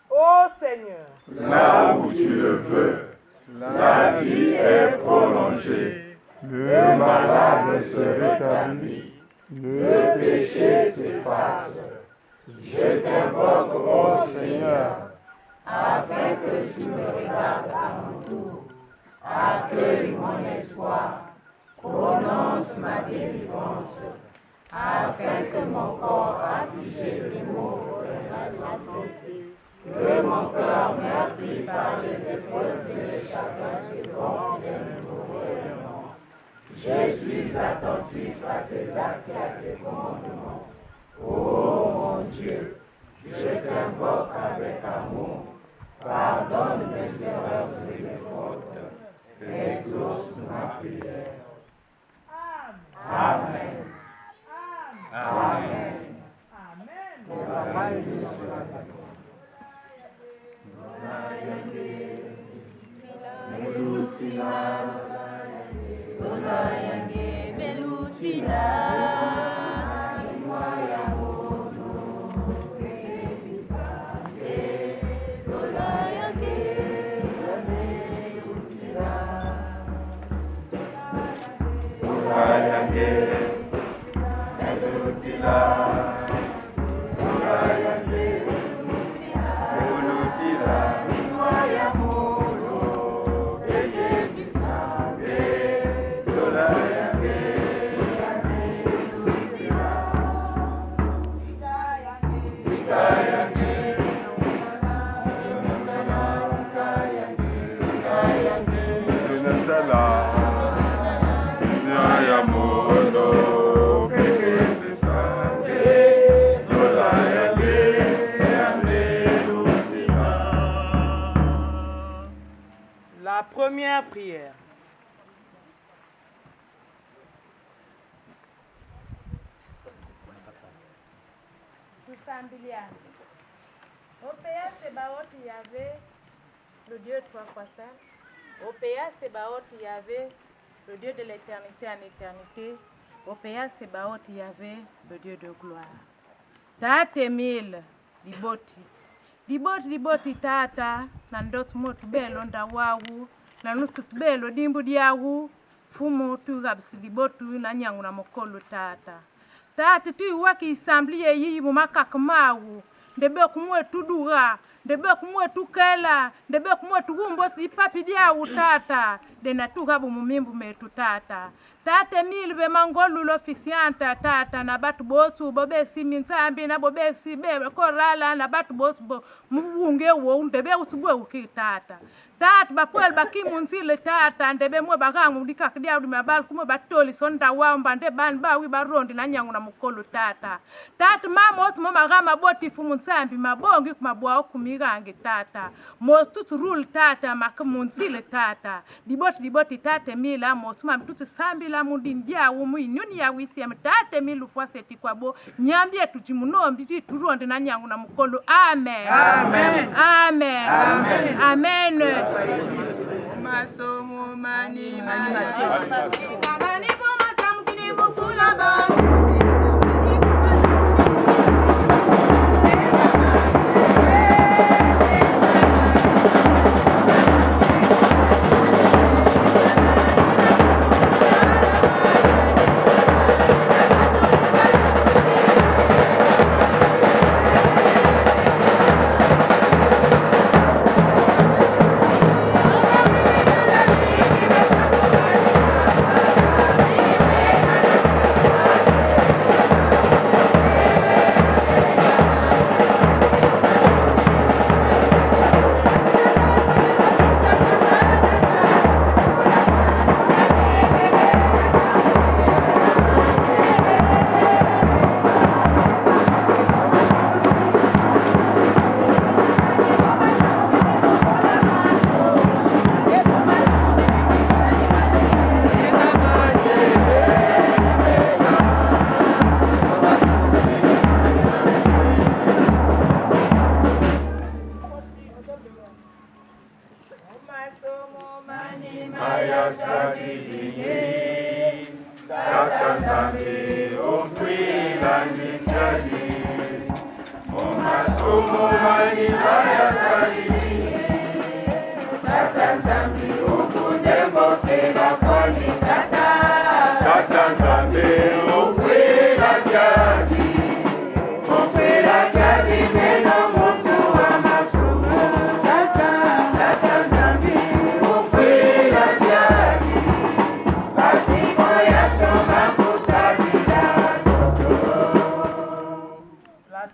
Ô Seigneur, là où tu le veux, la vie est prolongée, le malade se rétablit, le péché s'efface. Je t'invoque, ô Seigneur, afin que tu me regardes à mon tour. Accueille mon espoir, prononce ma délivrance, afin que mon corps affligé de maux que mon cœur meurtri par les épreuves et les chagrins se gonfle de nouveau. Je suis attentif à tes actes et à tes commandements. Ô mon Dieu, je t'invoque avec amour. Pardonne mes erreurs et mes fautes. Exauce ma prière. Amen. Amen. La première prière. Opéa Sébaoth Yahvé, le Dieu trois fois saint. Opéa Sébaoth Yahvé, le Dieu de l'éternité en éternité. Opéa Sébaoth Yahvé, le Dieu de gloire. Tate mille, liboti tata, nandot mot belo ndawawu, nanutut belo dimbu diawu, fumu tu gabsi libotu na nyangu na mokolo tata. Tata tu waki isamblie yi mumakakmawu, ndebe kumwe tudura, ndebe kumwe tukela, ndebe kumwe tugumbo si papi diawu tata, de natugabu mumimbu metu tata. Tate milbe mangolu l'officianta tata na batu botu bobesi mintambi na bobesi bebe korala na batu botu muunge wo ndebe utubwe ukitata. Tata bapuel bakimunzile tata ndebe mwe bagangu dikakdia udi mabal kumwe batoli sonda wamba nde ban bawi barondi na nyangu na mukolo tata. Tata mama otu mama gama boti fumuntambi mabongi kumabwa okumigangi tata. Motutu rule tata makamunzile tata. Diboti tata mila motu mamtutu sambi la mundindia umu inyuni ya wisi ya mtate milu fuaseti kwa bo nyambie tujimunombi turonde na nyangu na mukolo. Amen. Amen. Amen. Amen. Amen. Masomo mani Amen.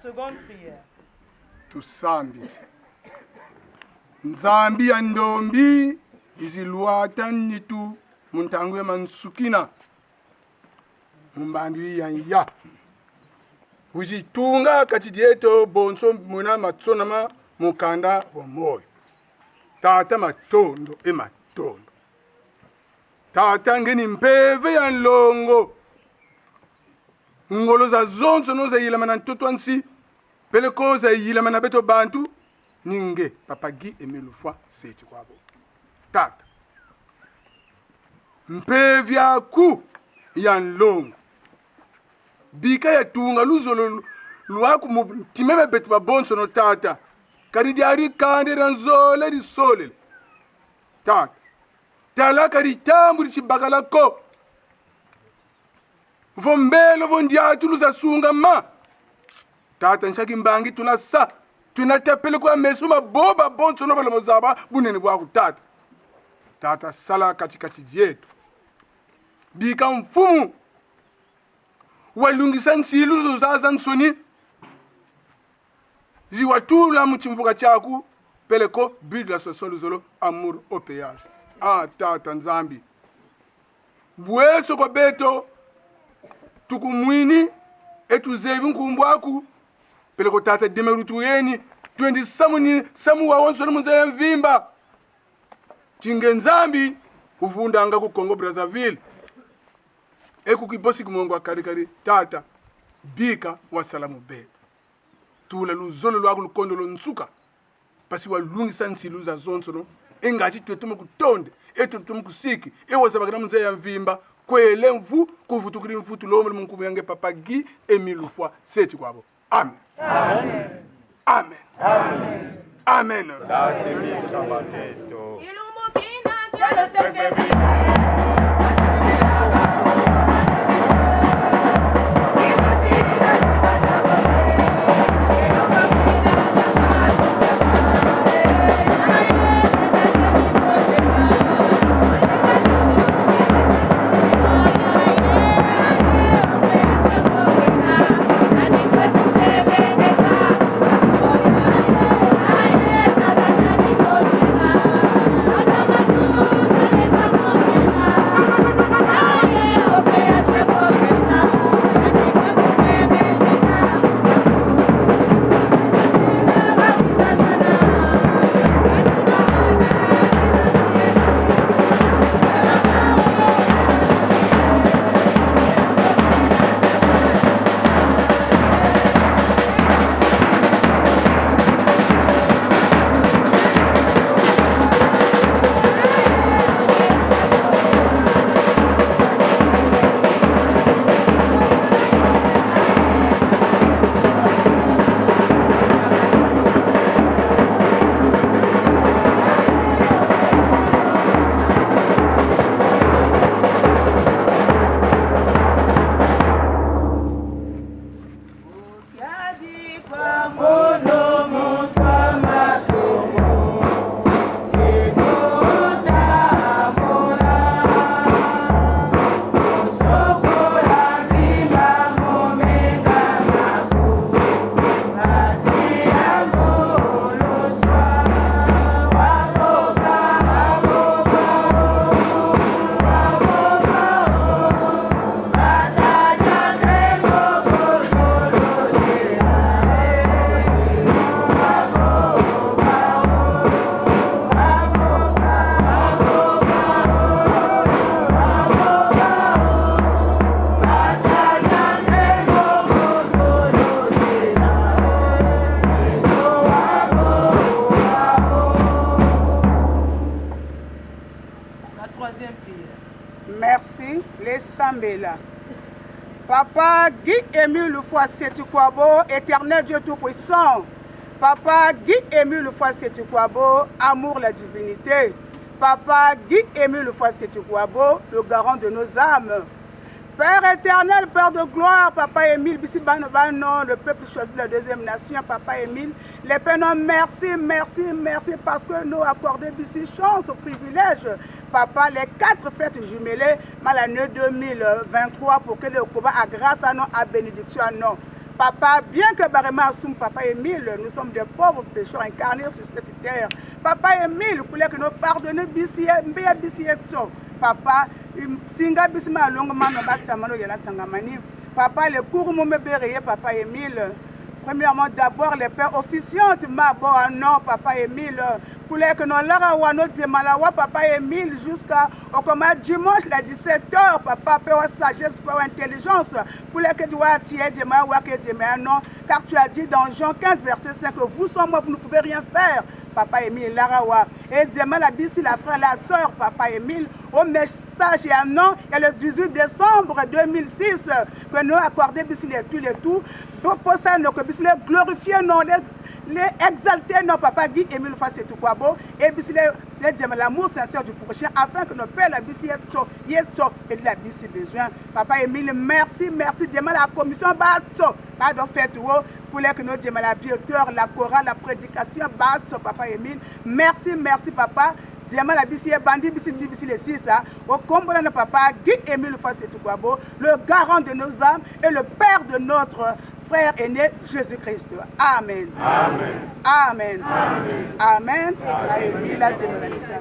Seconde prière. Tusambi. Nzambi ya ndombi iziluata nitu muntangu ya mansukina. Mbambi ya. Ujitunga katidieto bonso muna matsonama mukanda wa moyo. Tata matondo matondo. Tata ngeni mpeve ya nlongo. Ngolo za zonso no za yilama na ntoto ansi. Pele ko za yilama na beto bantu. Ninge papagi emelufwa seti kwabo. Tata. Mpevya ku ya nlongo. Bika ya tunga luzolo luaku timeme betu babonso no tata. Karidiari kande ranzole di sole. Tata. Tala karitambu di chibagala ko. Vombelo vondiatu luza sunga ma. Tata nshaki mbangi tunasa. Tunatepele kwa mesuma boba bonso no bala mozaba bunene bwaku tata. Tata sala katikati jetu. Bika mfumu. Walungisa nsilu zuzaza nsoni. Ziwatula mchimvuka chaku. Peleko bidla sosolo zolo amour au péage. Ah tata nzambi. Bweso kwa beto. Tukumwini etuzevi nkumbwaku peleko tata demerutu yeni twendi samu wa wonso no munze mvimba tinge nzambi kuvundanga ku Congo Brazzaville kibosi kumongo kari tata bika wa salamu be tula luzolo lwaku lukondo lo nsuka pasi walungisa nsilu za zonso no engati twetume kutonde twetume kusiki ewazabakana munze mvimba kwele mvu kuvutukiri mfutu lomo munkumu yange papagi emilufwa seti kwabo. Amen. Amen. Amen. Amen. Amen. Lazimisha mateto. Ilumukina kelo sepebi. Merci, les Sambela. Papa Guy Émile Lufwa Seti Kwabo, éternel Dieu Tout-Puissant, Papa Guy-Émile Foy-Sétikwabo, amour la divinité. Papa Guy-Émile Foy-Sétikwabo, le garant de nos âmes. Père éternel, Père de gloire, Papa Émile, Bissibano, le peuple choisi de la deuxième nation, Papa Émile, les pénons, merci, merci, merci, parce que nous accordons Bissi chance au privilège. Papa, les 4 fêtes jumelées, l'année 2023, pour que le Koba a grâce à nous, à bénédiction à nous. Papa, bien que Barema assume Papa Émile, nous sommes des pauvres pécheurs incarnés sur cette terre. Papa Émile, pour que nous pardonnions Bissi, Papa, Singa Bissima longuement no batamano yala tangamani. Papa, le cours me béré, Papa Émile. Premièrement, d'abord, les pères officiantes, ma bon, non, Papa Émile. Pour que nous l'ara nos demalawa, Papa Émile, jusqu'à dimanche, à 17h, Papa, pour sagesse, pour intelligence. Pour que tu as tiré de ma non, car tu as dit dans Jean 15, verset 5, que vous sans moi, vous ne pouvez rien faire. Papa Émile Larawa. Et demain, la Bissi, la frère, la soeur, Papa Émile, au message et un an, et le 18 décembre 2006, que nous accordons Bissi les tout, pour ça, nous que glorifier, non, les exalter, non, Papa Guy, Émile Foy-Sétikwabo, et Bissi les demain, l'amour sincère du prochain, afin que nos pères, la Bissi, et de la Bissi besoin. Papa Émile, merci, merci. Demain, la commission, pardon, faites pour que nous disions la biauteur, la chorale, la prédication, Papa Émile. Merci, merci, Papa. Diamant la Bissi, Bandi, Bissi, Bissi, les 6, au combat de Papa, Guy-Émile Foy-Sétikwabo, le garant de nos âmes et le père de notre frère aîné, Jésus-Christ. Amen. Amen. Amen. Amen. Amen. Amen. La dénomination.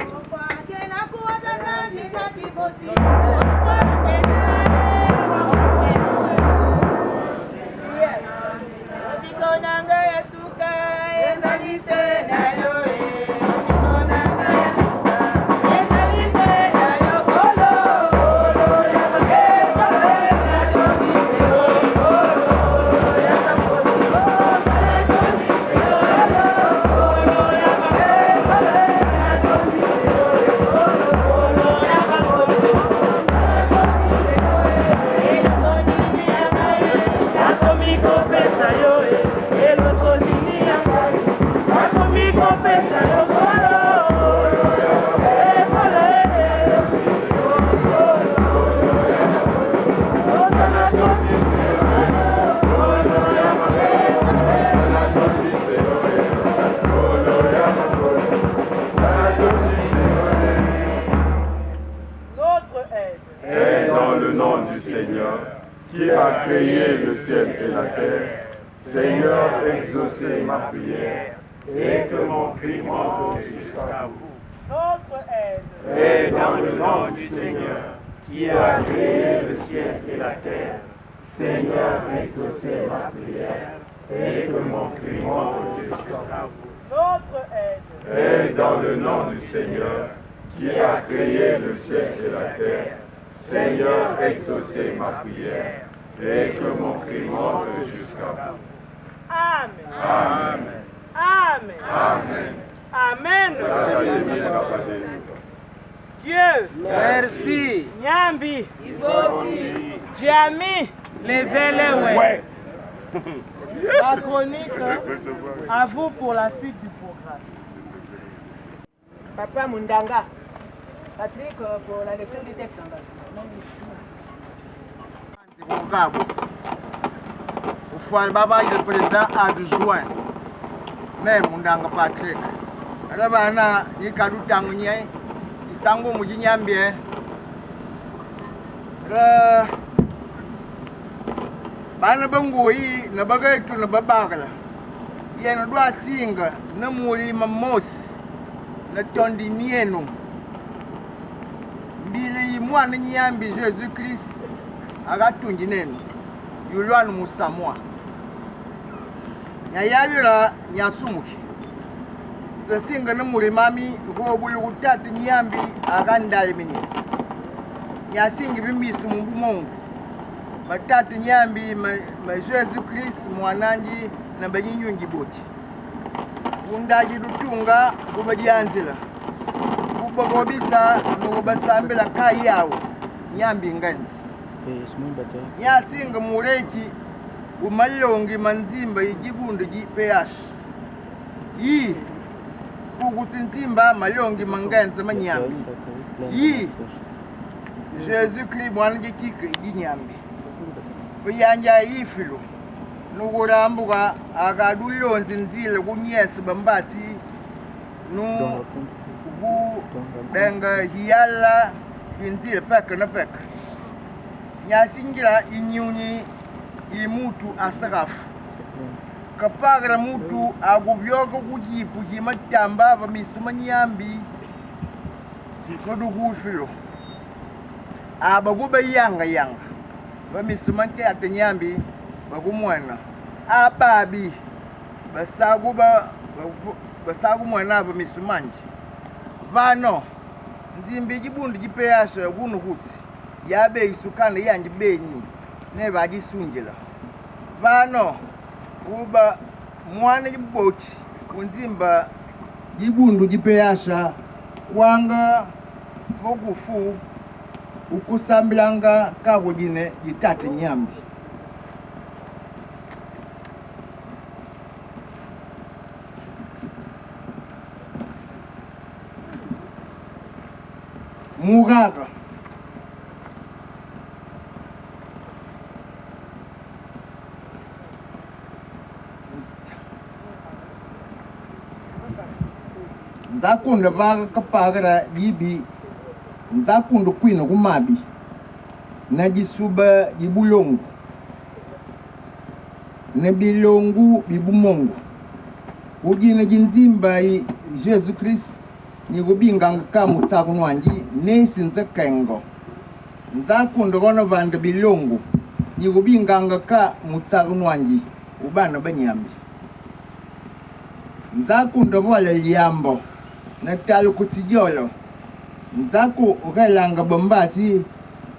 Qui a créé le ciel et la terre, Seigneur, exaucez ma prière et que mon cri monte jusqu'à vous. Notre aide Et dans le nom du Seigneur, qui a créé le ciel et la terre, Seigneur, exaucez ma prière et que mon cri monte jusqu'à vous. Notre aide Et dans le nom du Seigneur, qui a créé le ciel et la terre, Seigneur, exaucez ma prière et que mon cri monte jusqu'à vous. Amen. Amen. Amen. Amen. Amen. Dieu. Merci. Nyambi. Djami. Levez-les, ouais. La chronique, à vous pour la suite du programme. Papa Mundanga. Patrick, pour la lecture du texte. Ufwal Baba, le président adjoint. Même Mundanga Patrick. Rabana, Yikalu Tanguyen, Isango Mujinyambie. Bana Bangoyi, Nabagatu Nababagala. Yen doit singa, Namuri Mamos, Natondi Nieno. Mbili mwana nyambi Jésus-Christ agatungi neno yulwanu musamwa nyayabira nyasumuki zesinga nemulimami ko bulu kutatu nyambi agandale menye nyasingi bimisi mumbu Mungu matatu nyambi ma Jésus-Christ mwananji na banyinyungi boti undaji dutunga kubajanzila kubogobisa nukubasambila kai yawo nyambi nganzi nyasinga muleki umalongi manzimba ijibundo jipeyashi yi ukuthi ntimba malongi mangenza manyambi yi Jésus Christ mwana gikike iginyambi uyanja yifilo nukulambuka akadulonzi nzile kunyesi bambati nu kudenga hiyala inzile peka na peka nyasingira inyunyi imutu asagafu kapagra mutu agubyoka kujipu himatamba bamisuma nyambi kodugufilo abaguba yanga bamisuma nke atanyambi bagumwana ababi basagumwana bamisumanje vano nzimbi jibundu jipeyasha kuno kuti yabe isukana yanje benyi ne bajisunjila vano uba mwana jimboti kunzimba jibundu jipeyasha wanga vogufu ukusambilanga kagujine jitate nyambi mugaga nzakunda vaga kapagara bibi nzakunda kwina kumabi na jisuba jibulongu na bilongu bibumongu ujina jinzimba Jésus Christ nikubinganga kamu tsaku nwanji nesi nzekengo nzakunda kono vanda bilongu nikubinganga ka mutsaku nwanji ubana banyambi nzakunda vola liambo na talo kutijolo nzaku ukailanga bambati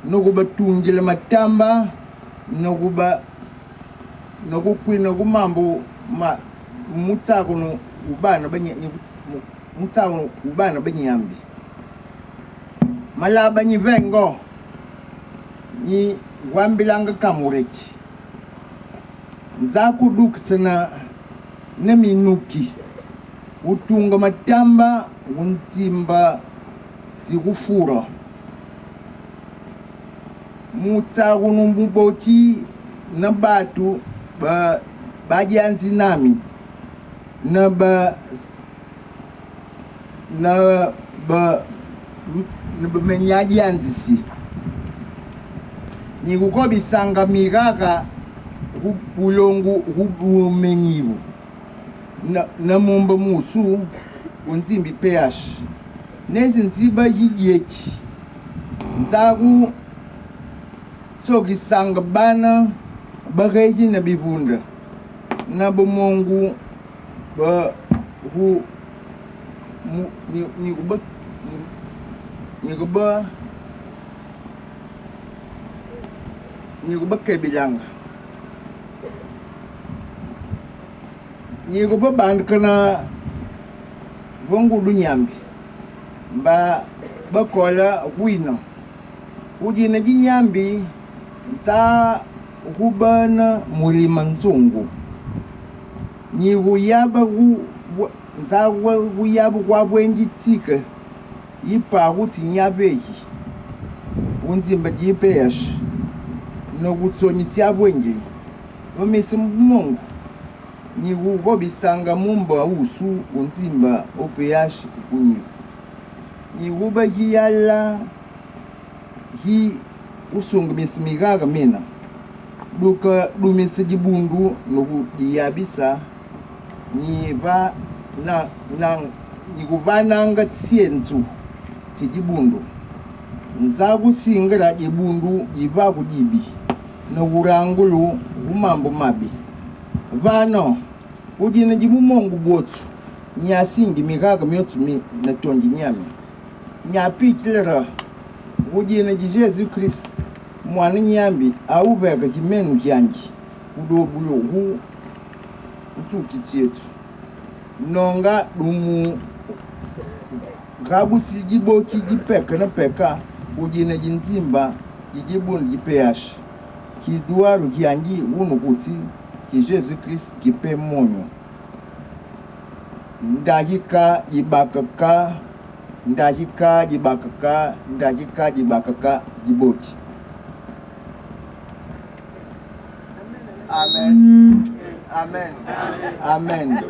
nokuba tunjile matamba nokukwina kumambo mutsaku no ubana banyambi malaba ni vengo ni wambilanga kamurechi nzaku duksana na minuki utunga matamba untimba zikufura mutsaku numbuboti na batu bajanzi nami na menyajanzisi nikukobisanga migaka bulongu kubumenyibu na mumba musu unzimbi peyashi nezi nziba hijechi nzaku tsokisanga bana bageji na bibunda na bomongu nikuba kebilanga nikuba bandkana vongu dunyambi mba bakola wino ujina jinyambi nza kubana mulima nzungu nikuyaba nza kuyaba kwabwenji tsika yipa kuti nyabehi unzimba jipeyashi nokutsonyi tsabwenji vamisi mbungu nikukobisanga mumba usu unzimba opeyashi kunyiku nikuba hiyala hi usungumisa migaga mina duka dumisa jibundu nokudiyabisa niba nikuvananga tsienzu tsijibundu nzakusingira jibundu jiva kujibi nokurangulu kumambo mabi vano ujina jimumongu botsu nyasingi migaga myotsu natonji nyami nyapikilira ujina ji Jésus Christ mwana nyambi aubega jimenu janji udobulo hu utsuki tsietu nonga dumu gabusi jiboti jipeka na peka ujina jinzimba jijibundi jipeyashi kiduaru kianji uno kuti ki Jésus Christ kipe monyo ndahika jibakaka, ndahika jibakaka, ndahika jibakaka jiboti. Amen. Amen. Amen.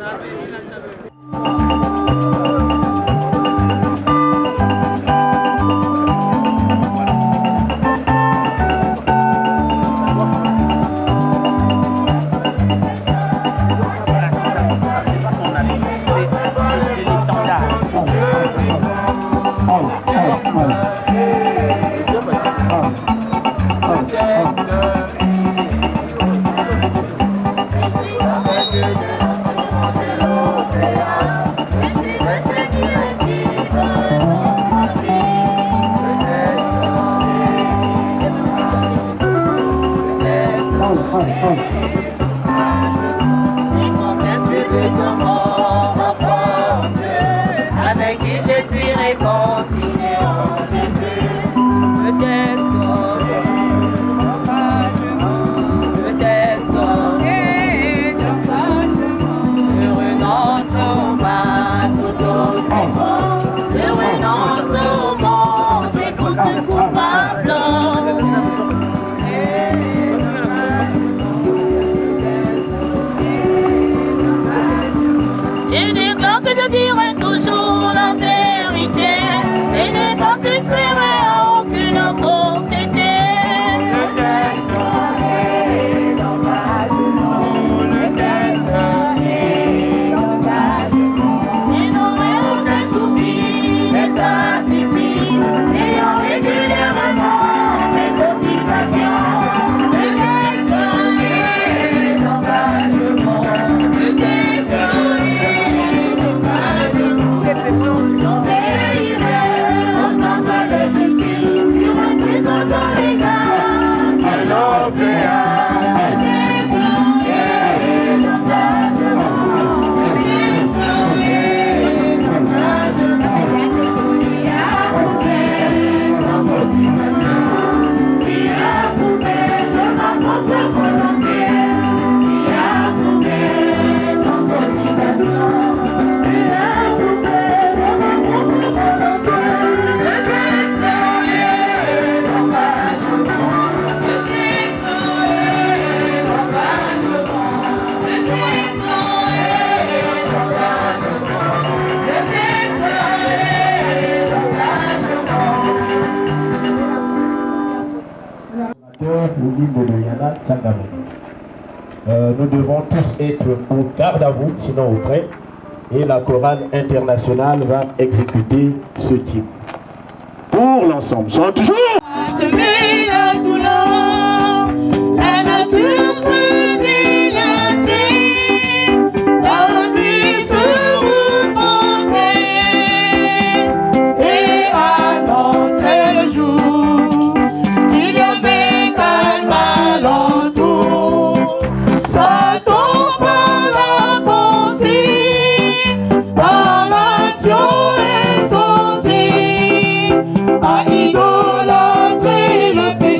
Avec qui je suis réconcilié en Jésus. Peut-être je renonce au mal, tout autrement. Je renonce au monde, c'est pour ce coupable. Je déclare que je dirai toujours la vérité et ne pas espérer à aucune fausseté. N'ignorer aucun souci, mais sacrifie, ayant régulièrement mes motivations. Nous devons tous être au garde à vous, sinon auprès, et la chorale internationale va exécuter ce type. Pour l'ensemble, sont toujours. Semer la douleur, la nature se délacer, la nuit se reposer et annoncer le jour. Il y avait calme alentour, Satan par la pensée, par l'action insensée, à idolâtrer le pays.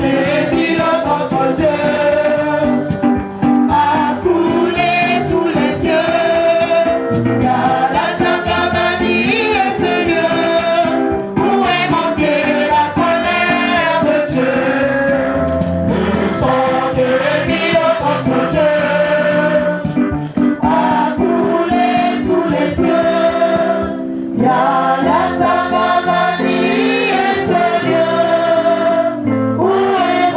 des mille contre Dieu a coulé sous les cieux. Y a la Tangamani et ce lieu où est montée la colère de Dieu. Le sang des mille contre Dieu a coulé sous les cieux. Y a la Tangamani et ce lieu où est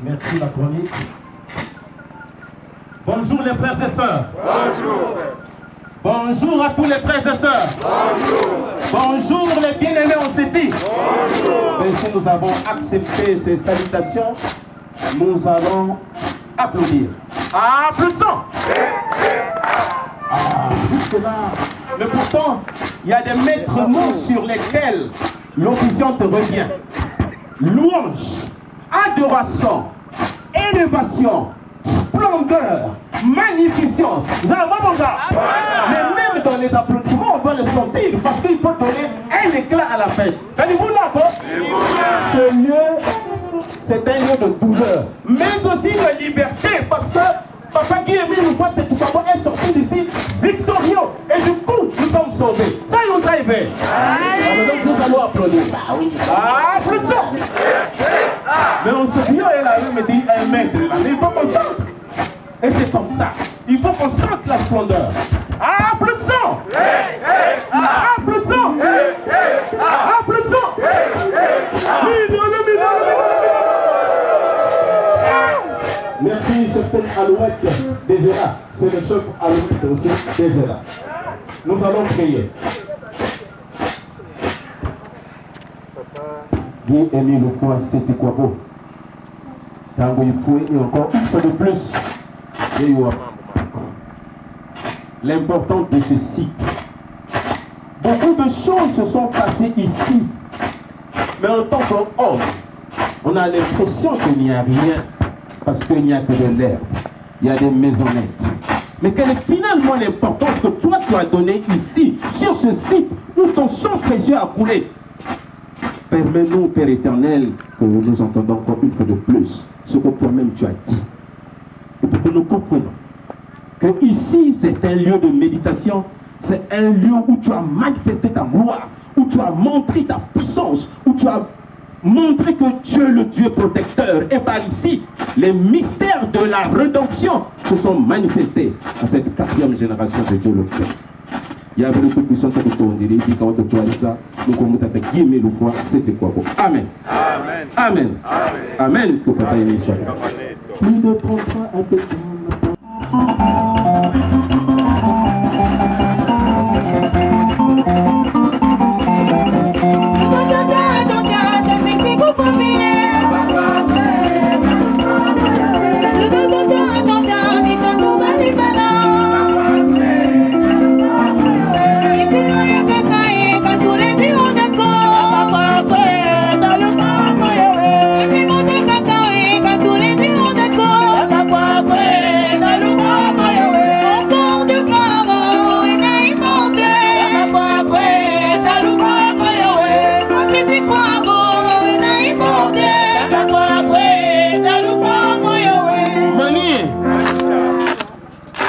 Merci la chronique. Bonjour les frères et sœurs. Bonjour. Bonjour à tous les frères et sœurs. Bonjour. Bonjour les bien-aimés en City. Bonjour. Et si nous avons accepté ces salutations, nous allons applaudir. Applaudissons. Jusque là. Mais pourtant, il y a des maîtres mots sur lesquels l'officiante revient. Louange, adoration, élévation, splendeur, magnificence. Mais même dans les applaudissements, on doit le sentir parce qu'il faut donner un éclat à la fête. Ce lieu, c'est un lieu de douleur, mais aussi de liberté parce que Papa Guy-Émile est sorti d'ici victorieux et du coup nous sommes sauvés. Ça y est, alors donc nous allons applaudir. Applaudissons. Mais on se dit, elle a me dit un mètre là, mais il faut qu'on sente. Et c'est comme ça. Il faut qu'on sente la splendeur. Applaudissons. Applaudissons. Applaudissons. Merci, cheptel Alouette Désera. C'est le chef Alouette aussi Désera. Nous allons prier. Guy-Émile Loufoua, c'était quoi beau? Tango Yifoué, et encore une fois de plus, l'importance de ce site. Beaucoup de choses se sont passées ici. Mais en tant qu'homme, on a l'impression qu'il n'y a rien. Parce qu'il n'y a que de l'herbe, il y a des maisonnettes. Mais quelle est finalement l'importance que toi tu as donnée ici, sur ce site, où ton sang précieux a coulé? Permets-nous, Père éternel, que nous entendons encore une fois de plus ce que toi-même tu as dit. Et pour que nous comprenions que ici c'est un lieu de méditation, c'est un lieu où tu as manifesté ta gloire, où tu as montré ta puissance, où tu as montrer que tu es le Dieu protecteur. Et par ici, les mystères de la rédemption se sont manifestés à cette 4e génération de Dieu le Père. Il y avait le plus puissant de ton dirait, dit quand tu as ça, nous commençons à guillemets le foi, c'était quoi? Amen. Amen. Amen. Amen. Que papa aimé soit. Plus de 33 à tes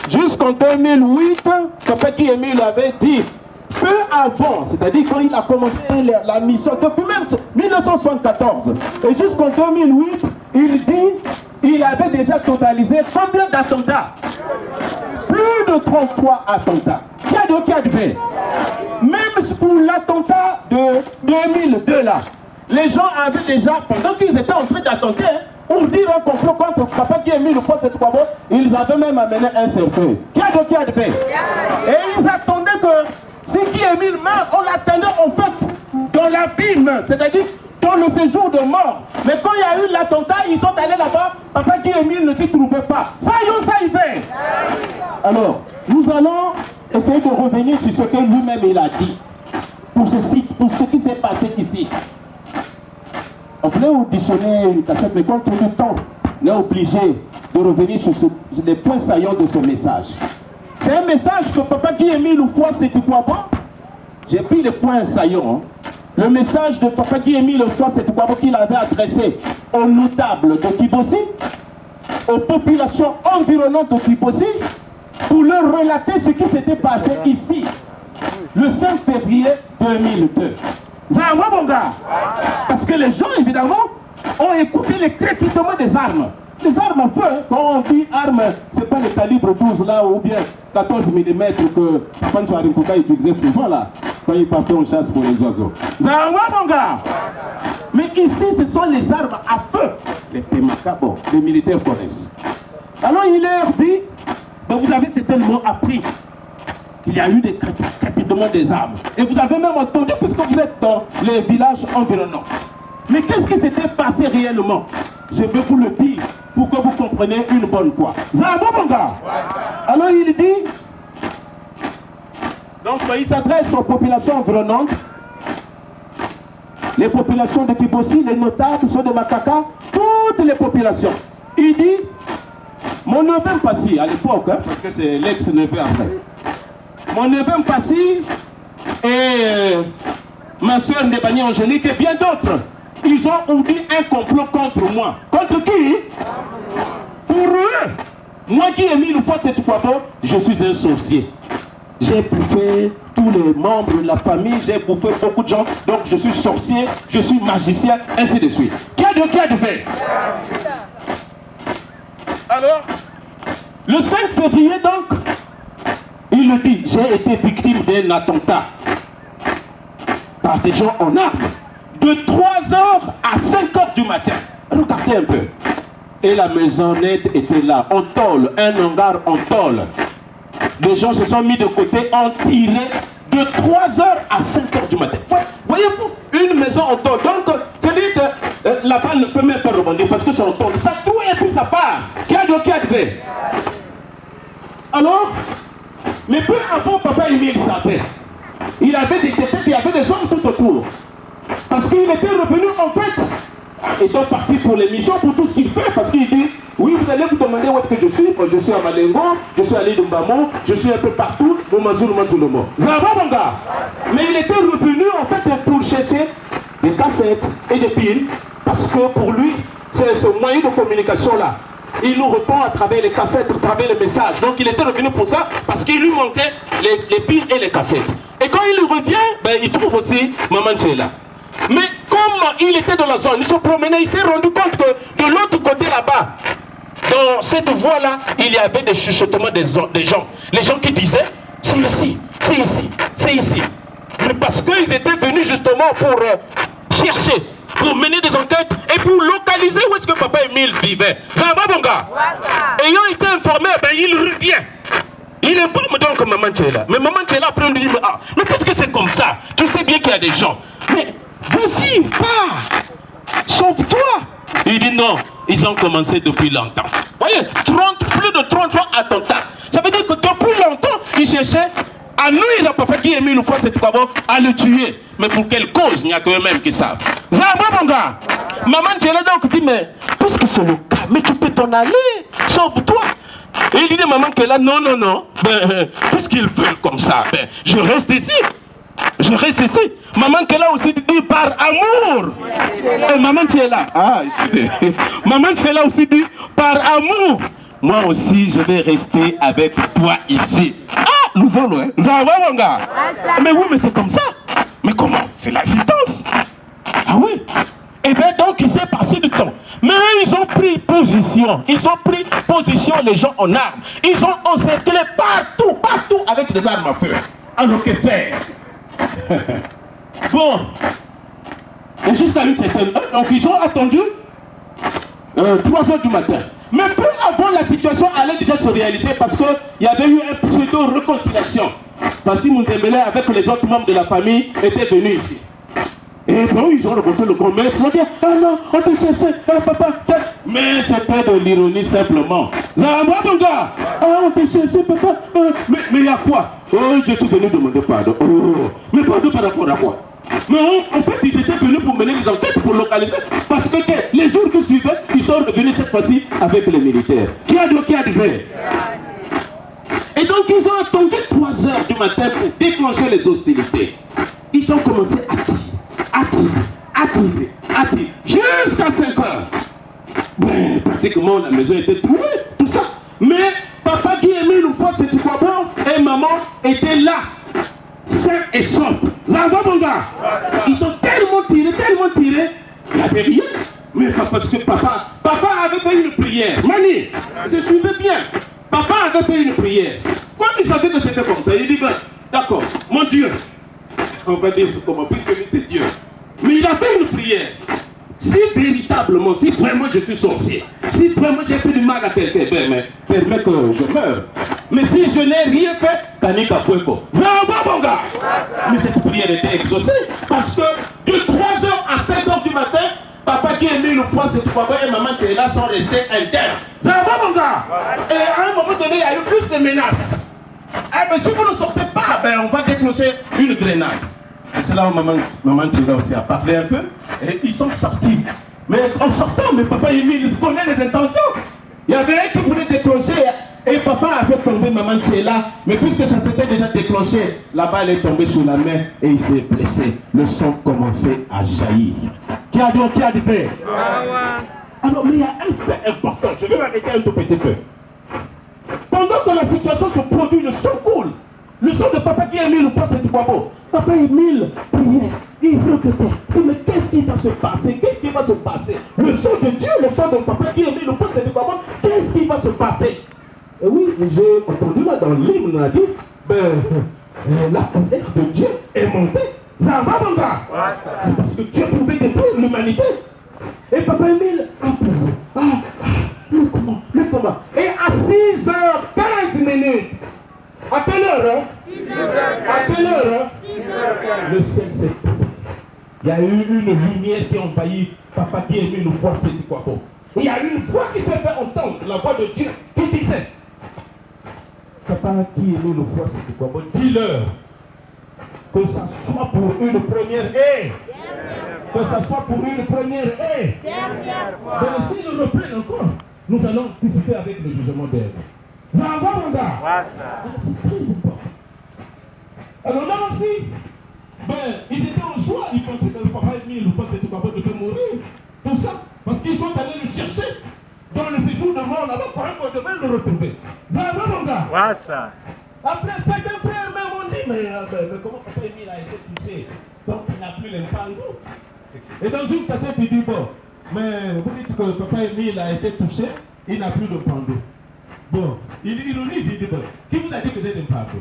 Jusqu'en 2008, Papa Guy-Émile avait dit, peu avant, c'est-à-dire quand il a commencé la mission, depuis même 1974, et jusqu'en 2008, il dit, il avait déjà totalisé combien d'attentats? Plus de 33 attentats. Qui a fait? Même pour l'attentat de 2002 là, les gens avaient déjà, pendant qu'ils étaient en train d'attenter, pour dire un complot contre Papa Guy-Émile Loufoua, ils avaient même amené un cercueil. Qui a fait? Et ils attendaient que si Guy-Émile meurt, on l'attendait en fait dans l'abîme, c'est-à-dire dans le séjour de mort. Mais quand il y a eu l'attentat, ils sont allés là-bas, Papa Guy-Émile ne s'y trouvait pas. Ça y fait. Alors, nous allons essayer de revenir sur ce que lui-même il a dit pour ce site, pour ce qui s'est passé ici. On voulait auditionner une cassette, mais compte tenu du temps, on est obligé de revenir sur les points saillants de ce message. C'est un message que Papa Guy-Émile Loufoua, c'était quoi bon? J'ai pris les points saillants. Le message de Papa Guy-Émile Loufoua, c'était quoi bon qu'il avait adressé aux notables de Kibossi, aux populations environnantes de Kibossi, pour leur relater ce qui s'était passé ici, le 5 février 2002. Parce que les gens, évidemment, ont écouté les crépitements des armes. Les armes à feu, quand on dit armes, ce n'est pas le calibre 12 là, ou bien 14 mm que François Rimpoka utilisait souvent là, quand il partait en chasse pour les oiseaux. Mais ici, ce sont les armes à feu. Les PMK, bon, les militaires connaissent. Alors il leur dit, ben vous avez certainement appris qu'il y a eu des crépitements des armes. Et vous avez même entendu, puisque vous êtes dans les villages environnants. Mais qu'est-ce qui s'était passé réellement? Je vais vous le dire pour que vous compreniez une bonne fois. Alors il dit, donc il s'adresse aux populations environnantes, les populations de Kibossi, les notables, ceux de Makaka, toutes les populations. Il dit, mon neveu Mpassi, à l'époque, hein, parce que c'est l'ex-neveu après. Mon neveu Mpassi et ma soeur Ndebani Angélique et bien d'autres, ils ont ouvert un complot contre moi. Contre qui? Pour eux. Moi qui ai mis le fois cette fois, je suis un sorcier. J'ai bouffé tous les membres de la famille, j'ai bouffé beaucoup de gens, donc je suis sorcier, je suis magicien, ainsi de suite. Qui a de fait? Alors, le 5 février donc, il le dit, j'ai été victime d'un attentat par des gens en armes de 3h à 5h du matin. Regardez un peu. Et la maisonnette était là, en tôle, un hangar en tôle. Les gens se sont mis de côté, ont tiré de 3h à 5h du matin. Voyez-vous, une maison en tôle. Donc, c'est-à-dire que la balle ne peut même pas rebondir parce que c'est en tôle. Ça trouve et puis ça part. Qui a fait? Alors, mais peu avant, papa Emile s'appelle. Il avait des têtes, il y avait des hommes tout autour. Parce qu'il était revenu en fait, étant parti pour l'émission, pour tout ce qu'il fait, parce qu'il dit, oui, vous allez vous demander où est-ce que je suis. Je suis à Malengo, je suis à l'île d'Umbamo, je suis un peu partout, mais il était revenu en fait pour chercher des cassettes et des piles, parce que pour lui, c'est ce moyen de communication là. Il nous répond à travers les cassettes, à travers les messages. Donc il était revenu pour ça, parce qu'il lui manquait les piles et les cassettes. Et quand il revient, ben, il trouve aussi Maman Tchela. Mais comme il était dans la zone, il se promenait, il s'est rendu compte que de l'autre côté là-bas, dans cette voie-là, il y avait des chuchotements des gens. Les gens qui disaient, c'est ici, c'est ici, c'est ici. Mais parce qu'ils étaient venus justement pour chercher, pour mener des enquêtes et pour localiser où est-ce que Papa Emile vivait. Ça va, mon gars? Ayant été informé, ben, il revient. Il informe donc Maman Tchela. Mais Maman Tchela après lui dit, ah, mais parce que c'est comme ça, tu sais bien qu'il y a des gens. Mais vas-y, pars, sauve-toi. Il dit non, ils ont commencé depuis longtemps. Vous voyez, plus de 33 attentats. Ça veut dire que depuis longtemps, ils cherchaient à nuire à Papa qui a mis le foie cette fois à le tuer. Mais pour quelle cause, il n'y a qu'eux-mêmes qui savent. Zama, mon gars. Maman Tchela donc dit, mais puisque c'est le cas, mais tu peux t'en aller, sauve-toi. Et il dit, maman que là, non, non, non, ben, puisqu'ils veulent comme ça, ben, je reste ici. Je reste ici. Maman qui est là aussi dit par amour. Et maman qui est là. Ah, excusez. Maman qui est là aussi dit par amour. Moi aussi, je vais rester avec toi ici. Ah, nous allons, hein. Vous allez voir, mon gars. Mais oui, mais c'est comme ça. Mais comment? C'est l'assistance. Ah oui. Et bien donc, il s'est passé du temps. Mais eux, ils ont pris position. Ils ont pris position, les gens en armes. Ils ont encerclé partout, partout avec des armes à feu. Alors que faire? Bon, et jusqu'à une certaine heure, donc ils ont attendu 3h du matin. Mais peu avant, la situation allait déjà se réaliser parce qu'il y avait eu une pseudo-réconciliation. Parce que Mouzembele, avec les autres membres de la famille, étaient venus ici. Et bon, ils ont remonté le grand maître. Ils ont dit, ah non, on te cherchait, papa. Mais c'était de l'ironie simplement. Zamba, mon gars, ah, on te cherchait, papa. Mais il y a quoi? Oh, je suis venu demander pardon. Oh, mais pardon par rapport à quoi? Mais en fait, ils étaient venus pour mener des enquêtes, pour localiser. Parce que les jours qui suivaient, ils sont revenus cette fois-ci avec les militaires. Qui a dit vrai? Et donc, ils ont attendu 3h du matin pour déclencher les hostilités. Ils ont commencé à tirer, jusqu'à 5h. Ben, pratiquement, la maison était trouée, tout ça. Mais papa qui a mis le foie, c'est quoi bon? Et maman étaient là, sains et saufs. Zamba, mon gars. Ils ont tellement tiré, il n'y avait rien. Mais parce que papa avait fait une prière. Mani, je suivais bien. Papa avait fait une prière. Comme il savait que c'était comme ça, il dit, ben, d'accord, mon Dieu. On va dire comment, puisque lui c'est Dieu. Mais il a fait une prière. Si véritablement, si vraiment je suis sorcier, si vraiment j'ai fait du mal à quelqu'un, ben, mais permets que je meure. Mais si je n'ai rien fait, Kanika Pueko. Zamba, mon gars. Mais cette prière était exaucée. Parce que de 3h à 5h du matin, papa qui a mis le poids cette fois et maman qui est là sont restés internes. Zamba, mon gars. Et à un moment donné, il y a eu plus de menaces. Eh ben, si vous ne sortez pas, ben, on va déclencher une grenade. Et c'est là où maman Tchela aussi a parlé un peu. Et ils sont sortis. Mais en sortant, mais papa Emile, il connaît les intentions. y avait un qui voulait déclencher et papa a fait tomber maman Tchéla. Mais puisque ça s'était déjà déclenché, la balle est tombée sur la main et il s'est blessé. Le sang commençait à jaillir. Qui a dit fait? Alors, mais il y a un fait important. Je vais m'arrêter un tout petit peu. Pendant que la situation se produit, le sang coule. Le sang de papa qui Émile passe du Kwabo. Papa Émile priait. Il répétait. Mais qu'est-ce qui va se passer? Qu'est-ce qui va se passer? Le sang de Dieu, le sang de papa qui Émile passe du Kwabo. Qu'est-ce qui va se passer? Et oui, j'ai entendu là dans l'hymne, on a dit, la colère de Dieu est montée. Zambabanga. Parce que Dieu pouvait détruire l'humanité. Et papa Émile a pleuré. Le comment? Et à 6h15 minutes, à quelle heure? 6h15. À quelle heure? 6h15. Le ciel s'est ouvert. Il y a eu une lumière qui a envahi papa qui Émile une fois, c'est quoi? Il y a eu une voix qui s'est fait entendre, la voix de Dieu, qui disait, papa qui Émile une fois, c'est quoi? Dis-leur que ça soit pour une première et que ça soit pour une première et dernière fois. Mais s'ils nous reprennent encore, nous allons anticiper avec le jugement d'Ève. C'est très important. Alors là aussi, ils étaient au choix, ils pensaient que le papa Émile ou pas c'était capable de mourir. Tout ça, parce qu'ils sont allés le chercher dans le séjour de mort là-bas, pour qu'on devait le retrouver. Après, certains frères même ont dit, mais comment papa Émile a été touché? Donc il n'a plus l'impando. Et dans une cassette, il dit, bon, mais vous dites que papa Émile a été touché, il n'a plus de pando. Bon, il ironise, il dit, bon, qui vous a dit que j'ai un pando?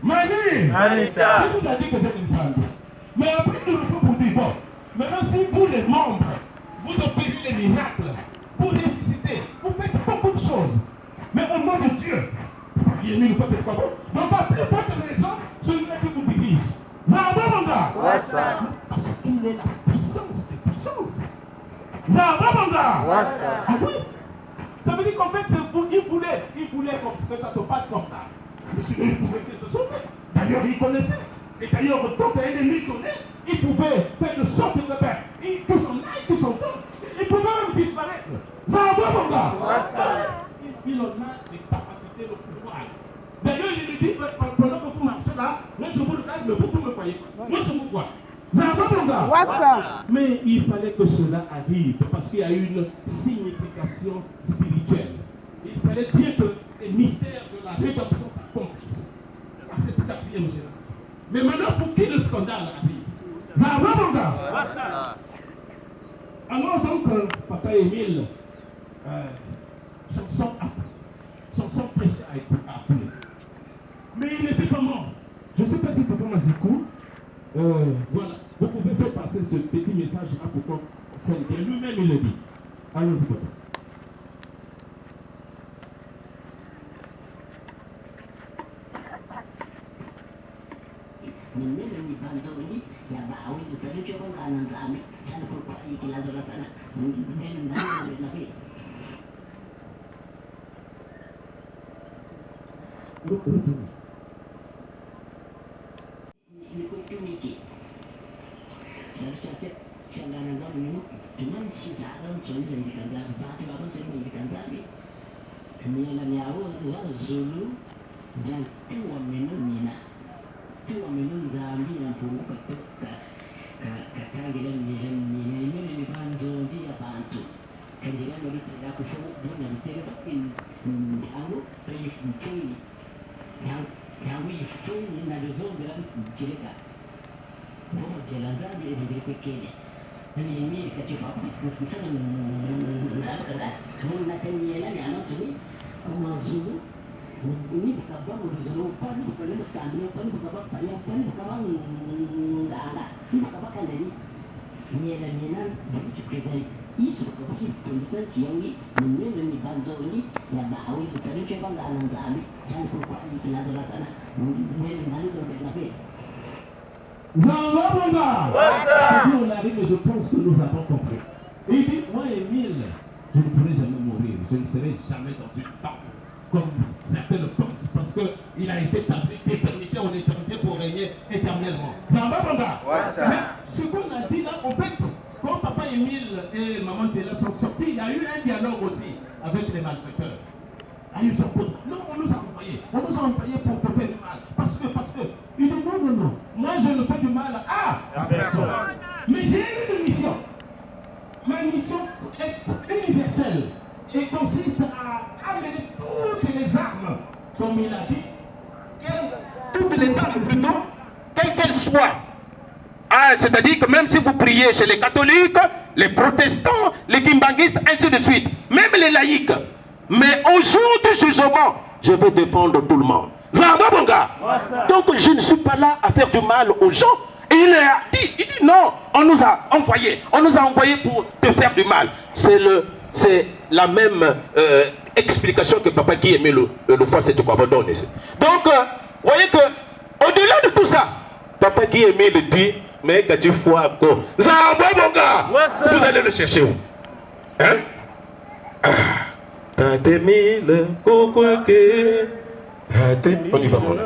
Mani! Qui vous a dit que j'ai un pando? Mais après, il nous faut pour dire, bon, maintenant si vous les membres, vous opérez les miracles, vous ressuscitez, vous faites beaucoup de choses, mais au nom de Dieu, il est mis le côté de quoi bon? Donc, pas plus votre raison, celui-là qui vous dirige. Zababanga! Parce qu'il est la puissance des puissances. Zababanga! Ah oui? Ça veut dire qu'en fait, il voulait que ça se passe comme ça. Monsieur, il pouvait se sauver. D'ailleurs, il connaissait. Et d'ailleurs, quand un ennemi connaît, il pouvait faire de sorte que son âge, que son temps, il pouvait même disparaître. Zababanga! Il en a les capacités, le pouvoir. D'ailleurs, il lui dit, pendant que vous marchez là, moi je vous regarde, mais vous me croyez pas. Moi je vous crois. Mais il fallait que cela arrive parce qu'il y a une signification spirituelle. Il fallait bien que les mystères de la rédemption s'accomplissent. C'est toute la prière générale. Mais maintenant, pour qui le scandale arrive? Alors donc, papa Émile, son sang précieux a été appelé. Mais il n'était pas mort. Je ne sais pas si papa Mazikou, voilà, vous pouvez faire passer ce petit message à pourquoi lui-même il le dit. Allons-y, papa. Je pense que nous avons compris. Et il dit, moi Émile, je ne pourrai jamais mourir, je ne serai jamais dans une tombe, comme certains le pensent, parce qu'il a été éternité en éternité pour régner éternellement. Ça va, Banda? Mais ce qu'on a dit là, en fait, quand papa Émile et maman Tchéla sont sortis, il y a eu un dialogue aussi. avec les malfaiteurs. Non, on nous a envoyés. On nous a envoyés pour te faire du mal. Parce que, il dit non. Moi, je ne fais du mal à personne. Mais j'ai une mission. Ma mission est universelle et consiste à amener toutes les armes, comme il a dit, toutes les armes plutôt, quelles qu'elles soient. C'est-à-dire que même si vous priez chez les catholiques, les protestants, les kimbanguistes, ainsi de suite, même les laïcs, mais au jour du jugement, je vais défendre tout le monde. Donc je ne suis pas là à faire du mal aux gens. Et il dit non, on nous a envoyés pour te faire du mal. C'est la même explication que Papa Guy aimait le fois c'est quoi donne ici. Donc, vous voyez que au-delà de tout ça, Papa Guy aimait le dit, mais quand tu fois encore, vous allez le chercher où? Hein? On y va, mon là.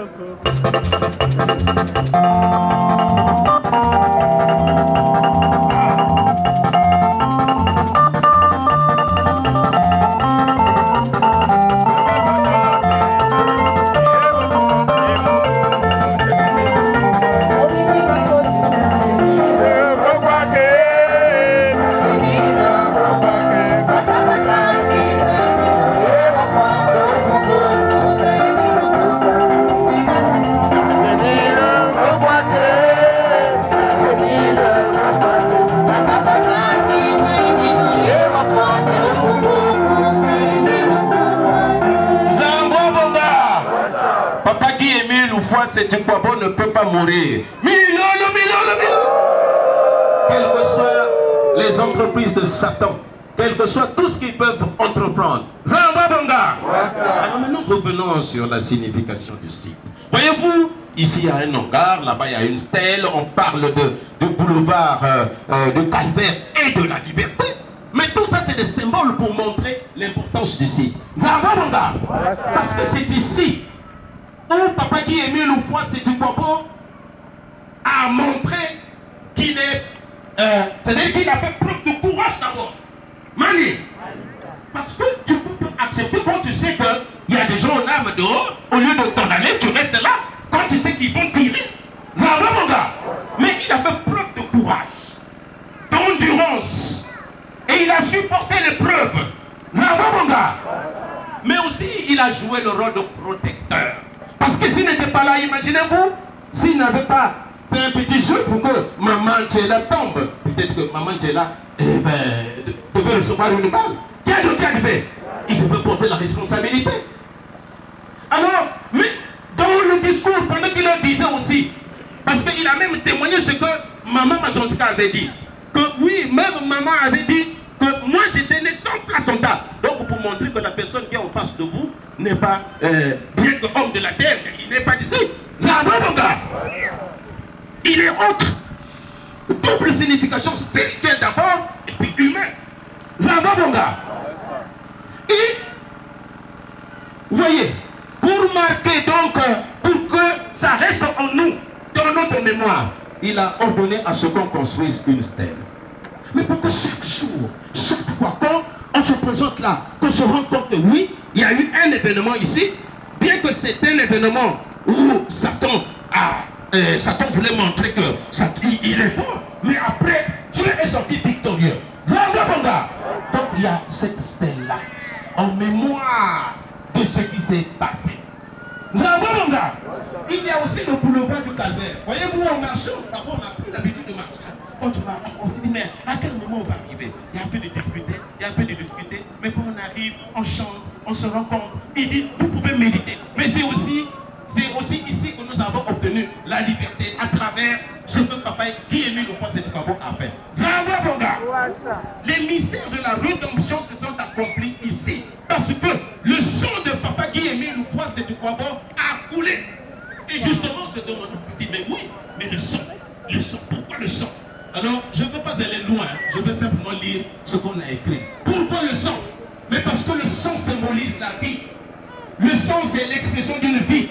C'est un quoi bon ne peut pas mourir. Milo. Quelles que soient les entreprises de Satan, quel que soit tout ce qu'ils peuvent entreprendre. Alors maintenant revenons sur la signification du site. Voyez-vous, ici il y a un hangar, là-bas il y a une stèle, on parle de boulevard de Calvaire et de la liberté. Mais tout ça c'est des symboles pour montrer l'importance du site. Parce que c'est ici où Papa Guy Émile Loufois Sétoukwabo a montré qu'il est, c'est-à-dire qu'il a fait preuve de courage d'abord. Mani, parce que tu peux accepter quand tu sais qu'il y a des gens en armes dehors, au lieu de t'en aller, tu restes là, quand tu sais qu'ils vont tirer. Mais il a fait preuve de courage, d'endurance, et il a supporté l'épreuve. Mais aussi, il a joué le rôle de protecteur. Parce que s'il n'était pas là, imaginez-vous, s'il n'avait pas fait un petit jeu pour que Maman Tchela tombe, peut-être que Maman Tchela devait recevoir une balle. Qu'est-ce qui arrivait? Il devait porter la responsabilité. Alors, mais dans le discours, pendant qu'il le disait aussi, parce qu'il a même témoigné ce que Maman Mazonska avait dit, que oui, même Maman avait dit que moi j'étais né sans placenta. Donc pour montrer que la personne qui est en face de vous n'est pas, bien que homme de la terre, il n'est pas d'ici. Il est autre. Double signification spirituelle d'abord et puis humaine. Et vous voyez, pour marquer donc, pour que ça reste en nous, dans notre mémoire, il a ordonné à ce qu'on construise une stèle. Mais pour que chaque jour, chaque fois qu'on se présente là, qu'on se rende compte que oui, il y a eu un événement ici, bien que c'est un événement où Satan voulait montrer que il est fort, mais après, Dieu est sorti victorieux. Donc il y a cette stèle-là, en mémoire de ce qui s'est passé. Il y a aussi le boulevard du Calvaire. Voyez-vous, en marchant, d'abord on n'a plus l'habitude de marcher. Quand on se dit, mais à quel moment on va arriver? Il y a un peu de difficulté, mais quand on arrive, on chante, on se rencontre. Il dit, vous pouvez méditer. Mais c'est aussi ici que nous avons obtenu la liberté à travers ce que Papa Guy Émile Loufois Sétoukwabo a fait. Les mystères de la rédemption se sont accomplis ici. Parce que le sang de Papa Guy Émile Loufois Sétoukwabo a coulé. Et justement, ce dont on dit, mais oui, mais le sang, pourquoi le sang? Alors, je ne veux pas aller loin, je vais simplement lire ce qu'on a écrit. Pourquoi le sang? Mais parce que le sang symbolise la vie. Le sang, c'est l'expression d'une vie.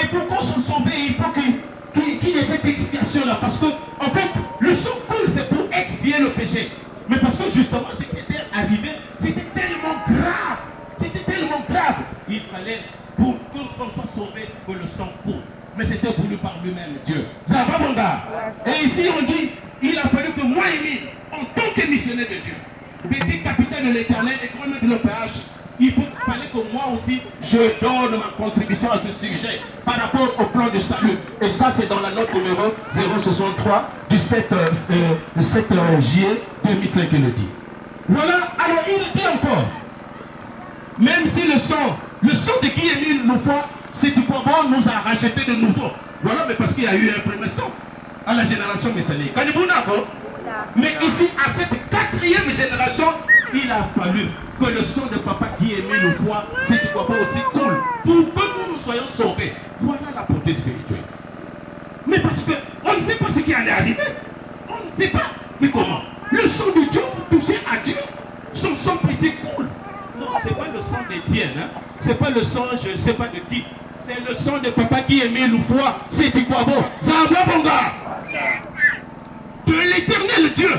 Et pour qu'on se sauve, il faut qu'il y ait cette expiation-là. Parce que, en fait, le sang coule, c'est pour expier le péché. Mais parce que justement, ce qui était arrivé, c'était tellement grave. C'était tellement grave. Il fallait, pour que l'on soit sauvé, que le sang coule. Mais c'était voulu par lui-même, Dieu. Ça va, mon gars? Et ici, on dit, il a fallu que moi, Émile, en tant que missionnaire de Dieu, petit capitaine de l'Éternel et grand maître de l'OPH, il fallait que moi aussi, je donne ma contribution à ce sujet par rapport au plan de salut. Et ça, c'est dans la note numéro 063 du 7 juillet 2005 qui le dit. Voilà, alors il dit encore, même si le sang de Guy-Émile Loufoy, c'est du Bourbon, nous a racheté de nouveau. Voilà, mais parce qu'il y a eu un premier sang à la génération messianique. Mais ici, à cette 4e génération, il a fallu que le sang de papa Guy-Émile Loufoy, c'est du Bourbon aussi cool, pour que nous soyons sauvés. Voilà la portée spirituelle. Mais parce qu'on ne sait pas ce qui en est arrivé. On ne sait pas. Mais comment? Le sang de Dieu touché à Dieu, son sang précis coule. Non, ce n'est pas le sang d'Étienne, hein? Ce n'est pas le sang, je ne sais pas de qui. C'est le sang de papa Guy-Émile Loufoy, c'est du Kwabo. Zambla Bonga. De l'éternel Dieu.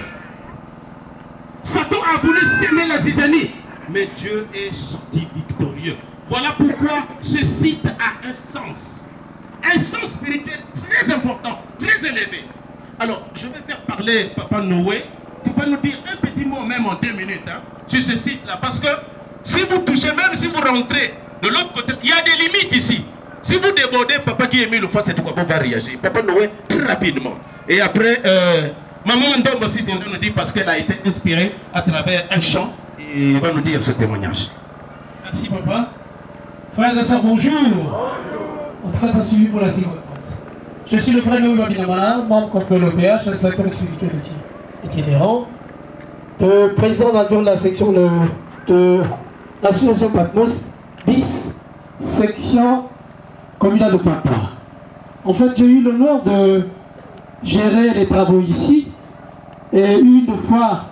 Satan a voulu s'aimer la zizanie, mais Dieu est sorti victorieux. Voilà pourquoi ce site a un sens spirituel très important, très élevé. Alors, je vais faire parler Papa Noé. Tu vas nous dire un petit mot, même en 2 minutes, hein, sur ce site-là. Parce que si vous touchez, même si vous rentrez de l'autre côté, il y a des limites ici. Si vous débordez, Papa Guy-Émile Loufoy, c'est quoi, on va réagir. Papa Noé, très rapidement. Et après, Maman Ndom aussi nous dit parce qu'elle a été inspirée à travers un chant. Et elle va nous dire ce témoignage. Merci, Papa. Frères et sœurs, bonjour. On trace un suivi pour la circonstance. Je suis le frère Noé Babinamala, membre confrère de l'OPH, inspecteur spirituel itinérant, président d'adjoint de la section de l'association Patmos 10, section communale de Pointe-Noire. En fait, j'ai eu l'honneur de gérer les travaux ici, et une fois,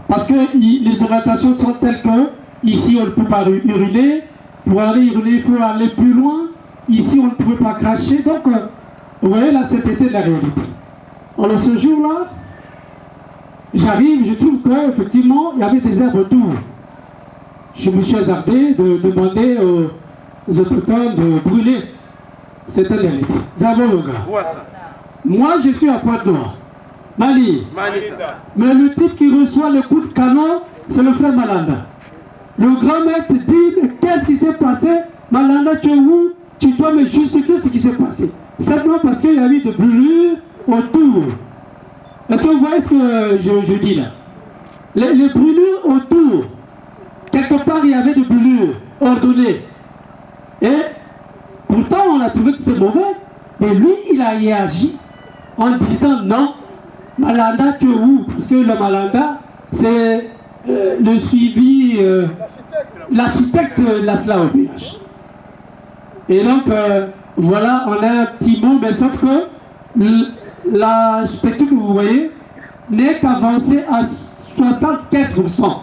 parce que les orientations sont telles que, ici on ne peut pas uriner, pour aller uriner il faut aller plus loin, ici on ne pouvait pas cracher, donc vous voyez là c'était la réalité. Alors ce jour-là, j'arrive, je trouve qu'effectivement il y avait des herbes autour. Je me suis hasardé de demander aux autochtones de brûler cette hérite. Moi je suis à Pointe-Noire, Mali. Mais le type qui reçoit le coup de canon, c'est le frère Malanda. Le grand maître dit, mais qu'est-ce qui s'est passé? Malanda, tu es où? Tu dois me justifier ce qui s'est passé. Simplement parce qu'il y a eu de brûlures autour. Est-ce que vous voyez ce que je dis là? Les brûlures autour. Quelque part, il y avait des brûlures ordonnées. Et pourtant, on a trouvé que c'était mauvais. Mais lui, il a réagi en disant non, Malanda, tu es où? Parce que le Malanda, c'est le suivi, l'architecte de la SLAOPH. Et donc, voilà, on a un petit mot, mais sauf que l'architecture que vous voyez n'est qu'avancée à 75%.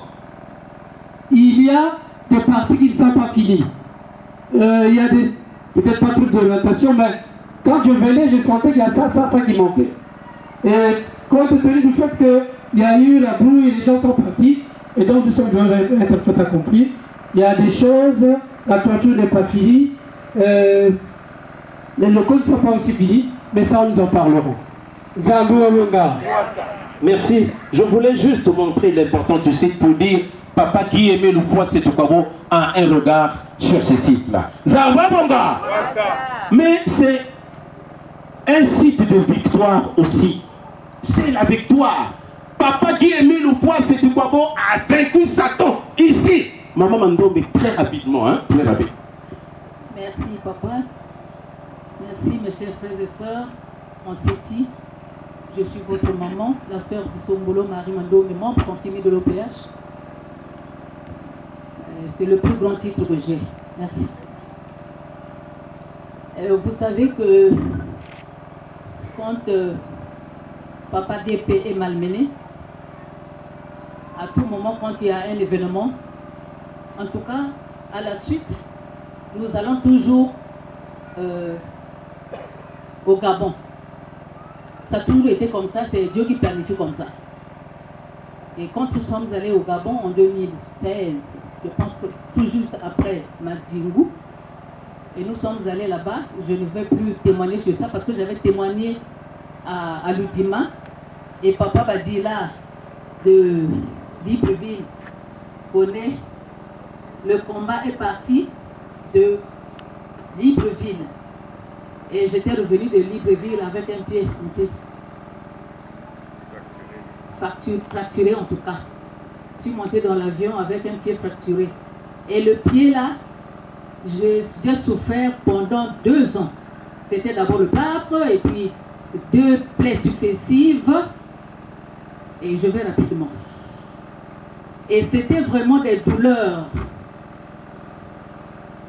Il y a des parties qui ne sont pas finies. Il y a peut-être pas trop d'orientation, mais quand je venais, je sentais qu'il y a ça qui manquait. Et compte tenu du fait qu'il y a eu la boue et les gens sont partis, et donc nous sommes doivent être fait accomplir, il y a des choses, la toiture n'est pas finie, les locaux ne sont pas aussi finis, mais ça nous en parlerons. Merci. Je voulais juste montrer l'importance du site pour dire Papa Guy-Émile Loufoy Sétoukabo a un regard sur ce site-là. Mais c'est un site de victoire aussi. C'est la victoire. Papa Guy-Émile Loufoy Sétoukabo a vaincu Satan ici. Maman Mandombe, très rapidement, hein, très rapide. Merci papa. Merci mes chers frères et sœurs. En Séti, je suis votre maman, la sœur Bissongolo Marie Mandombe, membre confirmée de l'OPH. C'est le plus grand titre que j'ai. Merci. Vous savez que quand Papa DP est malmené, à tout moment, quand il y a un événement, en tout cas, à la suite, nous allons toujours au Gabon. Ça a toujours été comme ça, c'est Dieu qui planifie comme ça. Et quand nous sommes allés au Gabon en 2016, je pense que tout juste après Madingou, et nous sommes allés là-bas, je ne vais plus témoigner sur ça parce que j'avais témoigné à l'Oudima, et Papa Badila de Libreville connaît, le combat est parti de Libreville. Et j'étais revenu de Libreville avec un pied esquinté. Fracturé en tout cas. Je suis montée dans l'avion avec un pied fracturé. Et le pied là, j'ai souffert pendant 2 ans. C'était d'abord le plâtre et puis 2 plaies successives. Et je vais rapidement. Et c'était vraiment des douleurs.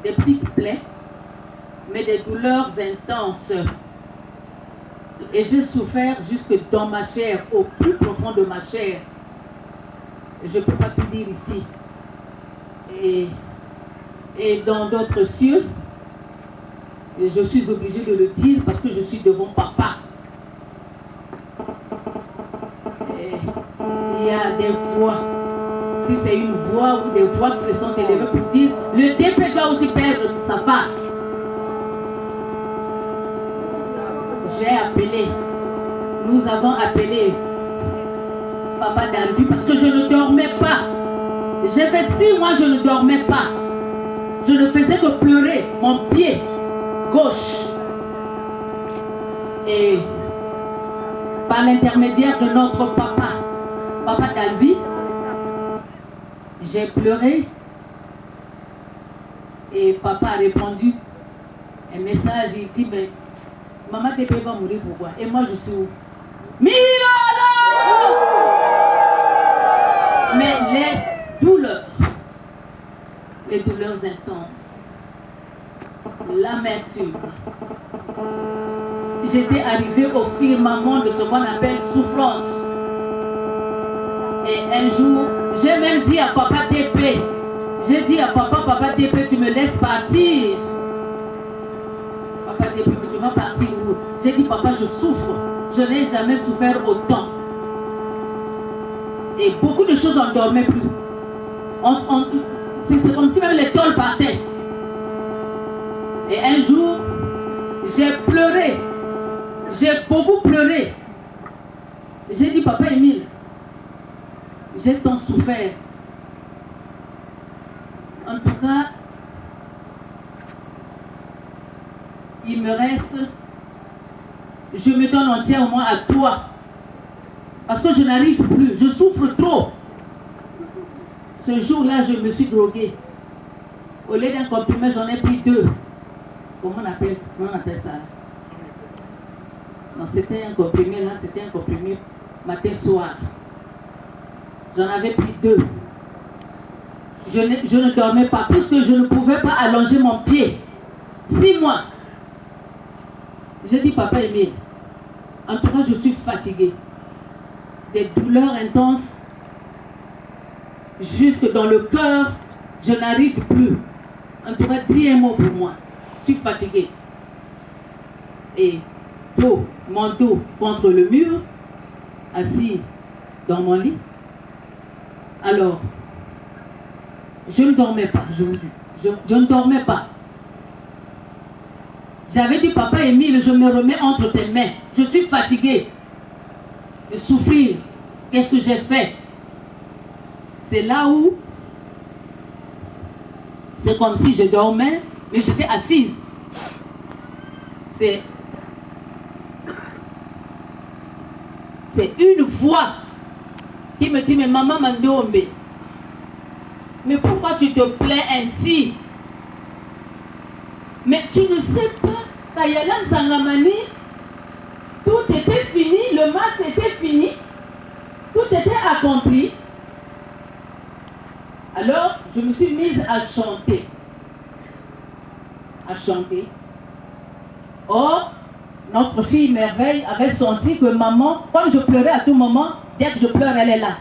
Des petites plaies, mais des douleurs intenses. Et j'ai souffert jusque dans ma chair, au plus profond de ma chair. Je ne peux pas tout dire ici. Et dans d'autres cieux, et je suis obligée de le dire parce que je suis devant papa. Et il y a des voix. Si c'est une voix ou des voix qui se sont élevées pour dire le DP doit aussi perdre sa femme. J'ai appelé, nous avons appelé Papa Dalvi parce que je ne dormais pas. J'ai fait 6 mois, je ne dormais pas. Je ne faisais que pleurer mon pied gauche. Et par l'intermédiaire de notre papa, Papa Dalvi, j'ai pleuré. Et papa a répondu un message, il dit, mais Maman Dépé va mourir pourquoi? Et moi je suis où? Milolo! Mais les douleurs intenses, l'amertume. J'étais arrivée au firmament de ce qu'on appelle souffrance. Et un jour, j'ai même dit à Papa Dépé, j'ai dit à Papa Dépé, tu me laisses partir. Papa Dépé, mais tu vas partir où? J'ai dit, papa, je souffre. Je n'ai jamais souffert autant. Et beaucoup de choses, on ne dormait plus. C'est comme si même les tôles partaient. Et un jour, j'ai pleuré. J'ai beaucoup pleuré. J'ai dit, papa Émile, j'ai tant souffert. En tout cas, il me reste, je me donne entièrement à toi. Parce que je n'arrive plus, je souffre trop. Ce jour-là, je me suis droguée. Au lieu d'un comprimé, j'en ai pris 2. Comment on appelle ça? Non, c'était un comprimé, là, c'était un comprimé matin-soir. J'en avais pris 2. Je ne dormais pas, puisque je ne pouvais pas allonger mon pied. 6 mois. J'ai dit, papa Émile, en tout cas, je suis fatiguée. Des douleurs intenses, jusque dans le cœur, je n'arrive plus. En tout cas, dis un mot pour moi. Je suis fatiguée. Et mon dos contre le mur, assis dans mon lit. Alors, je ne dormais pas, je vous dis. Je ne dormais pas. J'avais dit, papa Émile, je me remets entre tes mains. Je suis fatiguée de souffrir. Qu'est-ce que j'ai fait? C'est là où c'est comme si je dormais, mais j'étais assise. C'est une voix qui me dit, mais maman Mandombe, mais pourquoi tu te plains ainsi? Mais tu ne sais pas, Kayalan Sangamani, tout était fini, le match était fini, tout était accompli. Alors, je me suis mise à chanter. Or, notre fille Merveille avait senti que maman, comme je pleurais à tout moment, dès que je pleure, elle est là.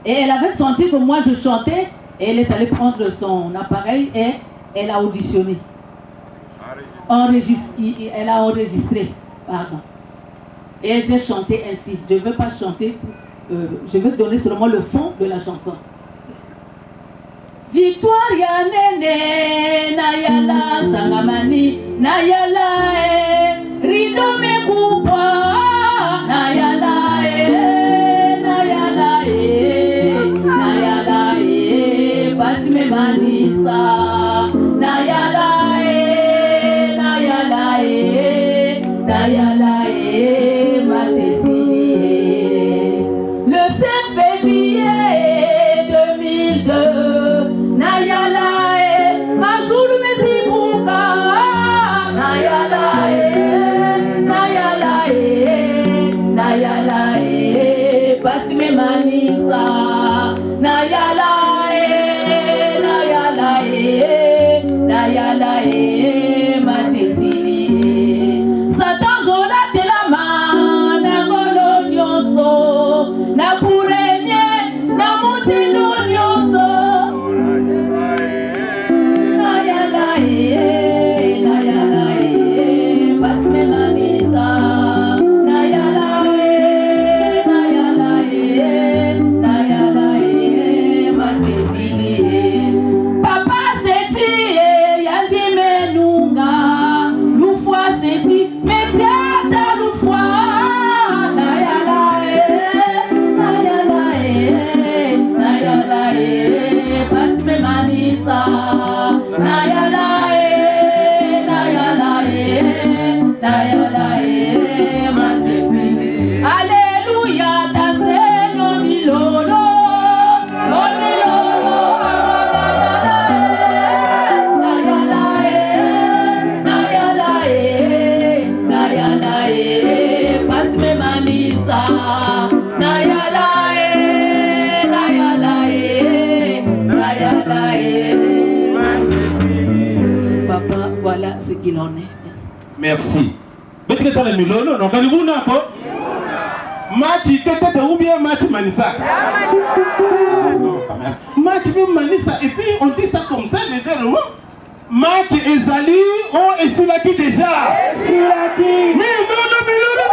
Et elle avait senti que moi je chantais, et elle est allée prendre son appareil et elle a auditionné. Elle a enregistré, pardon. Et j'ai chanté ainsi. Je ne veux pas chanter je vais donner seulement le fond de la chanson. Victoria nene nayala sangamani nayala rido mekubwa nayala nayala nayala basi memanisa nayala nayala nayala matesini le 5 février 2002 nayala mazulu mesibuka nayala nayala nayala basi memanisa nayala nayala nayala matesini satan zola telama na ngolo nyonso na purenye na mutindo nyonso nayala nayala basi memanisa nayala nayala nayala matesini papa seti yazime nunga lufwa seti metiata lufwa nayala nayala nayala basi memanisa nayala nayala nayala matesini Alléluia taseno milolo milolo nayala nayala nayala basi memanisa nayala nayala nayala papa voilà ce qu'il en est. Merci. Betike sana milolo no karibu nako. Match tete ou bien match Manisa. Ah non quand même. Match même Manisa et puis on dit ça comme ça légèrement. Match ezali on est sur la qui déjà. Milolo milolo.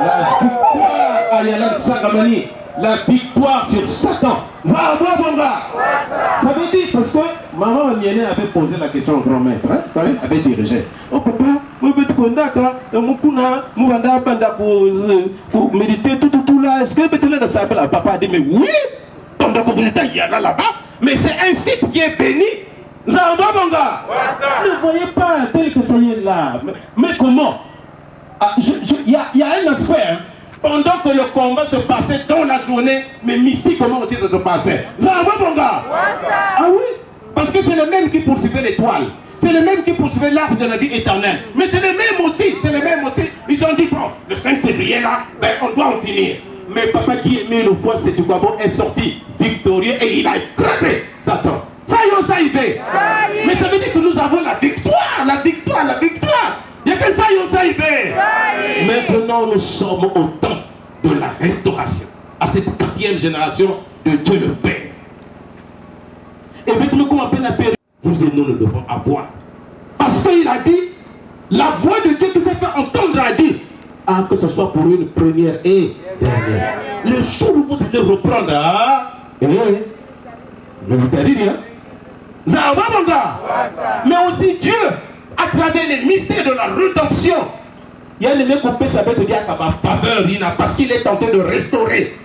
La victoire à Yalan Sagamani. La victoire sur Satan. Ça veut dire parce que maman Mienne avait posé la question au grand maître, hein, avait dirigé. Oh papa, moi je vais te conduire, pour méditer tout là. Est-ce que tu s'appelle papa a dit mais oui, pendant que vous êtes là-bas, mais c'est un site qui est béni. Zambabonga. Ne voyez pas tel que ça y est là. Mais comment? Il y a un aspect. Hein. Pendant que le combat se passait dans la journée, mais mystiquement aussi ça se passait. Zambabonga. Ah oui, parce que c'est le même qui poursuivait l'étoile. C'est le même qui poursuivait l'arbre de la vie éternelle. Mais c'est le même aussi, Ils ont dit, bon, le 5 février là, ben, on doit en finir. Mais papa qui aimait le foie, c'est Tukwabo, est sorti victorieux et il a écrasé Satan. Ça y est, ça y est. Mais ça veut dire que nous avons la victoire, la victoire, la victoire. Il n'y a que ça y est, ça y est. Maintenant, nous sommes au temps de la restauration. À cette 4e génération de Dieu le Père. Et maintenant, comme appelle la période, vous et nous le devons avoir. Parce qu'il a dit, la voix de Dieu qui s'est fait entendre a dit, ah, que ce soit pour une première et dernière. Le jour où vous allez reprendre, mais vous t'avez dit, hein? Mais aussi Dieu, à travers les mystères de la rédemption, il y a les mecs qu'on peut savoir te dire à ma faveur, parce qu'il est en train de restaurer.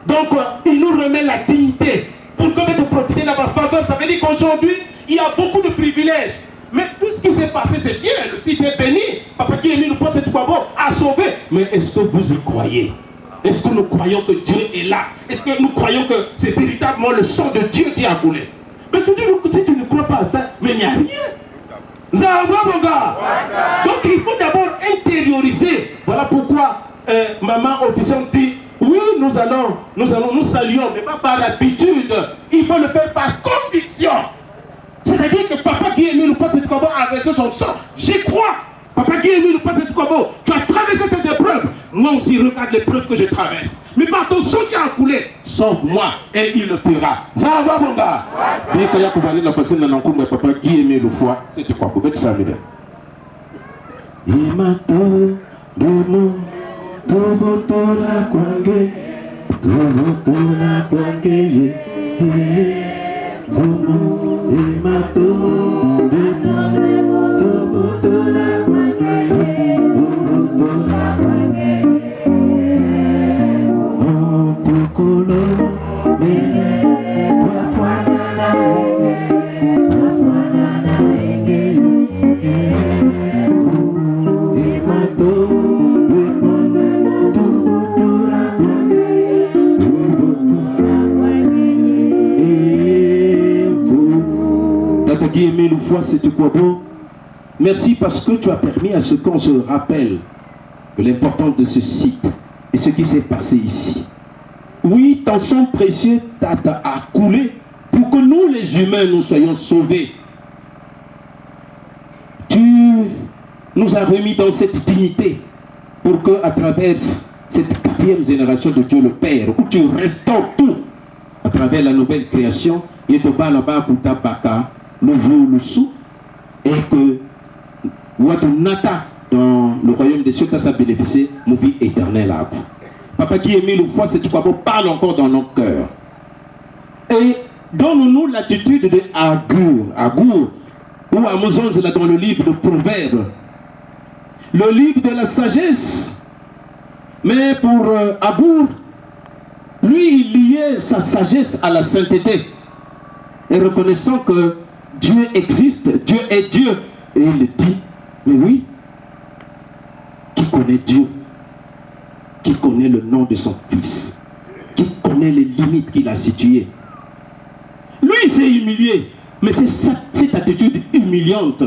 Donc, il nous remet la dignité. Pour que de profiter de ma faveur, ça veut dire qu'aujourd'hui, il y a beaucoup de privilèges. Mais tout ce qui s'est passé, c'est bien. Le site est béni. Papa qui est mis une fois, c'est quoi bon, a sauvé. Mais est-ce que vous y croyez? Est-ce que nous croyons que Dieu est là? Est-ce que nous croyons que c'est véritablement le sang de Dieu qui a coulé? Mais si tu ne crois pas à ça, mais il n'y a rien. Donc il faut d'abord intérioriser. Voilà pourquoi maman officiante dit, oui, nous saluons, mais pas par habitude. Il faut le faire par conviction. C'est-à-dire que papa qui est mis le pas cette combat a versé son sang. J'y crois. Papa qui est mis le pas cette combat. Tu as traversé cette épreuve. Moi aussi, regarde l'épreuve que je traverse. Mais par ton sang qui a coulé, sauve-moi et il le fera. Ça va, mon gars. Bien qu'il y a la personne dans le papa qui est mis le foie, c'est quoi? Vous êtes ça, Imato Domo Tobotola Kwange Tobotola Kwange Domo Imato Domo Tobotola Kwange Tobotola Kwange Pokolo Mene Wafwana Merci parce que tu as permis à ce qu'on se rappelle de l'importance de ce site et ce qui s'est passé ici. Oui, ton sang précieux a coulé pour que nous les humains nous soyons sauvés. Tu nous as remis dans cette dignité pour que à travers cette 4e génération de Dieu le Père, où tu restaures tout à travers la nouvelle création, et de nouveau le sou, et que Watunata dans le royaume des cieux ça bénéficié de vie éternelle à vous. Papa qui est mis le foi, c'est tu parle encore dans nos cœurs. Et donne-nous l'attitude de Agour, ou Amazon dans le livre de Proverbes, le livre de la sagesse. Mais pour Agour, lui, il liait sa sagesse à la sainteté. Et reconnaissant que Dieu existe, Dieu est Dieu. Et il dit, mais oui, qui connaît Dieu, qui connaît le nom de son Fils, qui connaît les limites qu'il a situées. Lui, il s'est humilié, mais c'est cette attitude humiliante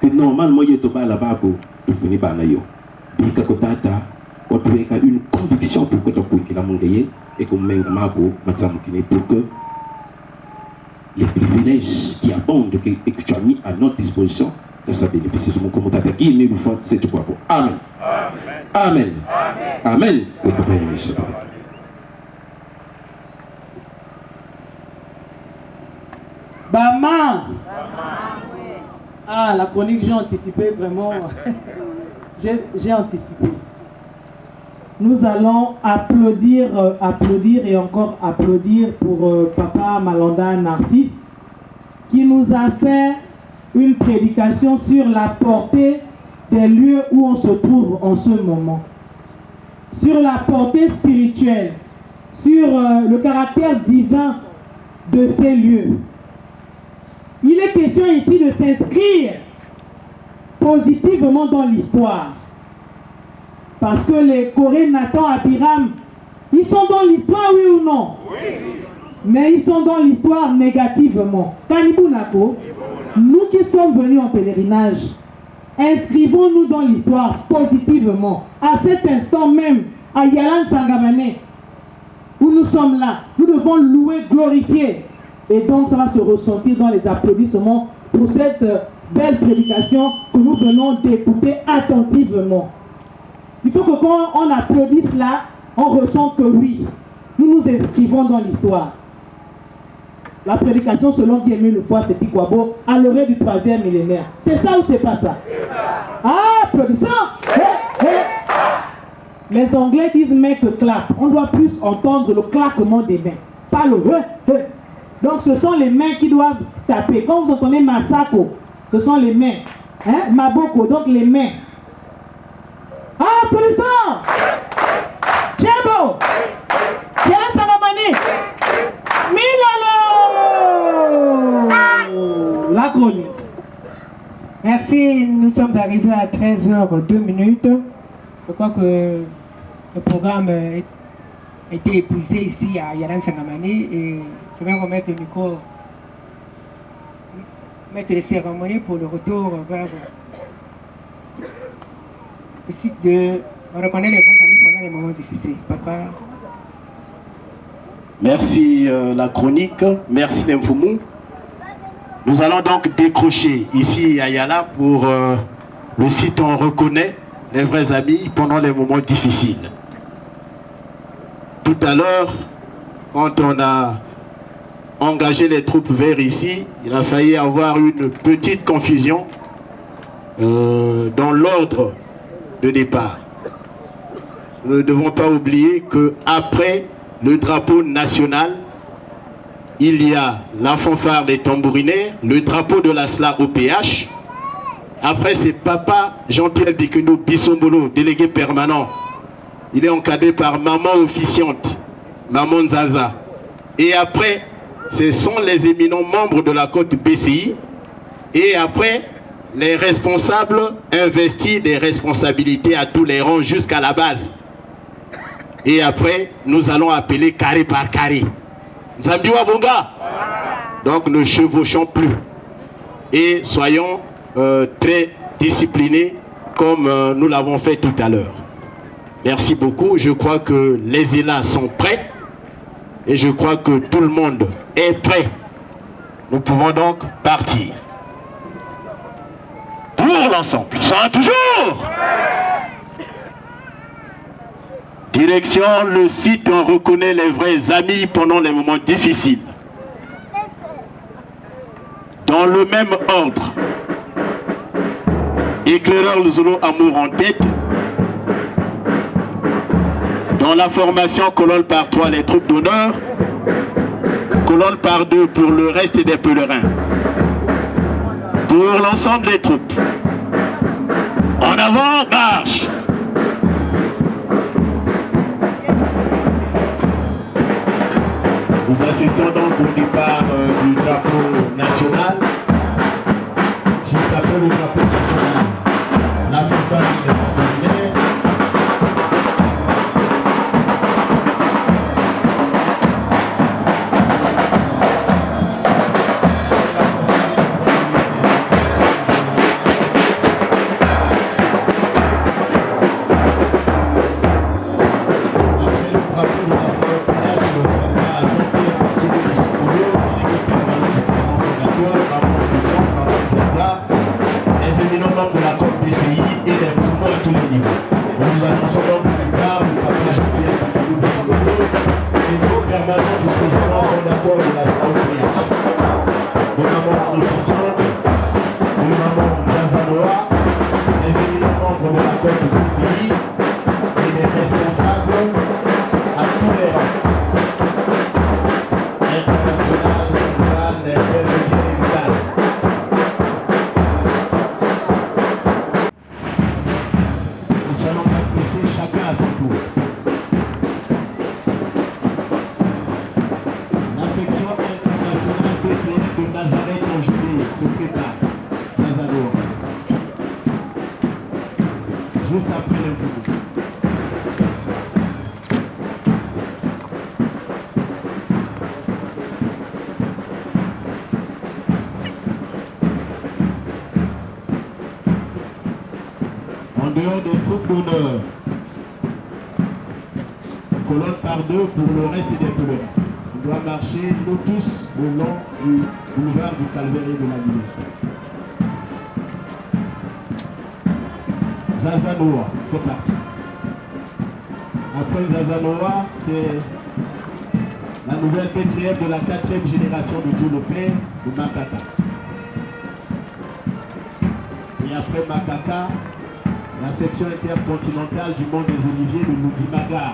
que normalement, il est là-bas pour finir par là. Il y a une conviction pour que tu aies et pour que les privilèges qui abondent et que tu as mis à notre disposition, de ça bénéficier de mon commentaire. Qui est une fois, c'est tout quoi. Amen. Amen. Amen. Maman. Ah, la chronique, j'ai anticipé vraiment. J'ai anticipé. Nous allons applaudir et encore applaudir pour Papa Malanda Narcisse qui nous a fait une prédication sur la portée des lieux où on se trouve en ce moment, sur la portée spirituelle, sur le caractère divin de ces lieux. Il est question ici de s'inscrire positivement dans l'histoire. Parce que les Corées, Nathan, Abiram, ils sont dans l'histoire, oui ou non? Oui. Mais ils sont dans l'histoire négativement. Kanibunako, nous qui sommes venus en pèlerinage, inscrivons-nous dans l'histoire positivement. À cet instant même, à Yalan Sangamane, où nous sommes là, nous devons louer, glorifier. Et donc ça va se ressentir dans les applaudissements pour cette belle prédication que nous venons d'écouter attentivement. Il faut que quand on applaudisse là, on ressent que oui, nous nous inscrivons dans l'histoire. La prédication selon Guillemot le foi, c'est Pikwabo, à l'orée du 3e millénaire. C'est ça ou c'est pas ça? Ah, applaudissons! Les Anglais disent make a clap. On doit plus entendre le claquement des mains. Pas le Donc ce sont les mains qui doivent taper. Quand vous entendez Masako, ce sont les mains. Hein? Maboko, donc les mains. Ah, applaudissons! Tchebo! Yann Sangamani! Milalo! La chronique. Merci, nous sommes arrivés à 13h02. Je crois que le programme a été épuisé ici à Yalan Sangamani et je vais remettre le micro, mettre les cérémonies pour le retour vers le site de... On reconnaît les bons amis pendant les moments difficiles. Papa. Merci la chronique, merci l'Infomou. Nous allons donc décrocher ici à Yala pour le site où on reconnaît les vrais amis pendant les moments difficiles. Tout à l'heure, quand on a engagé les troupes vers ici, il a failli avoir une petite confusion dans l'ordre de départ. Nous ne devons pas oublier qu'après le drapeau national, il y a la fanfare des tambourinaires, le drapeau de la SLA au PH. Après, c'est Papa Jean-Pierre Bikundou Bissombolo, délégué permanent. Il est encadré par Maman officiante, Maman Nzaza. Et après, ce sont les éminents membres de la côte BCI. Et après, les responsables investis des responsabilités à tous les rangs jusqu'à la base. Et après, nous allons appeler carré par carré. Zambiwa Bonga. Donc, ne chevauchons plus. Et soyons très disciplinés comme nous l'avons fait tout à l'heure. Merci beaucoup. Je crois que les élats sont prêts. Et je crois que tout le monde est prêt. Nous pouvons donc partir. Pour l'ensemble. Ça toujours. Direction le site, on reconnaît les vrais amis pendant les moments difficiles. Dans le même ordre, éclaireur le Zolo Amour en tête. Dans la formation, colonne par 3 les troupes d'honneur, colonne par 2 pour le reste des pèlerins. Pour l'ensemble des troupes. En avant, marche. Nous assistons donc au départ du drapeau national. Juste après le drapeau national, la fanfare des tambourinaires. Des troupes d'honneur, colonne par 2 pour le reste des pèlerins. On doit marcher nous tous le long du boulevard du Calvaire et de la Ville. Zazanoa, c'est parti. Après Zazanoa, c'est la nouvelle PTF de la 4e génération de Dieu le Père de Makaka. Et après Makaka, la section intercontinentale du monde des Oliviers de Loudimaga.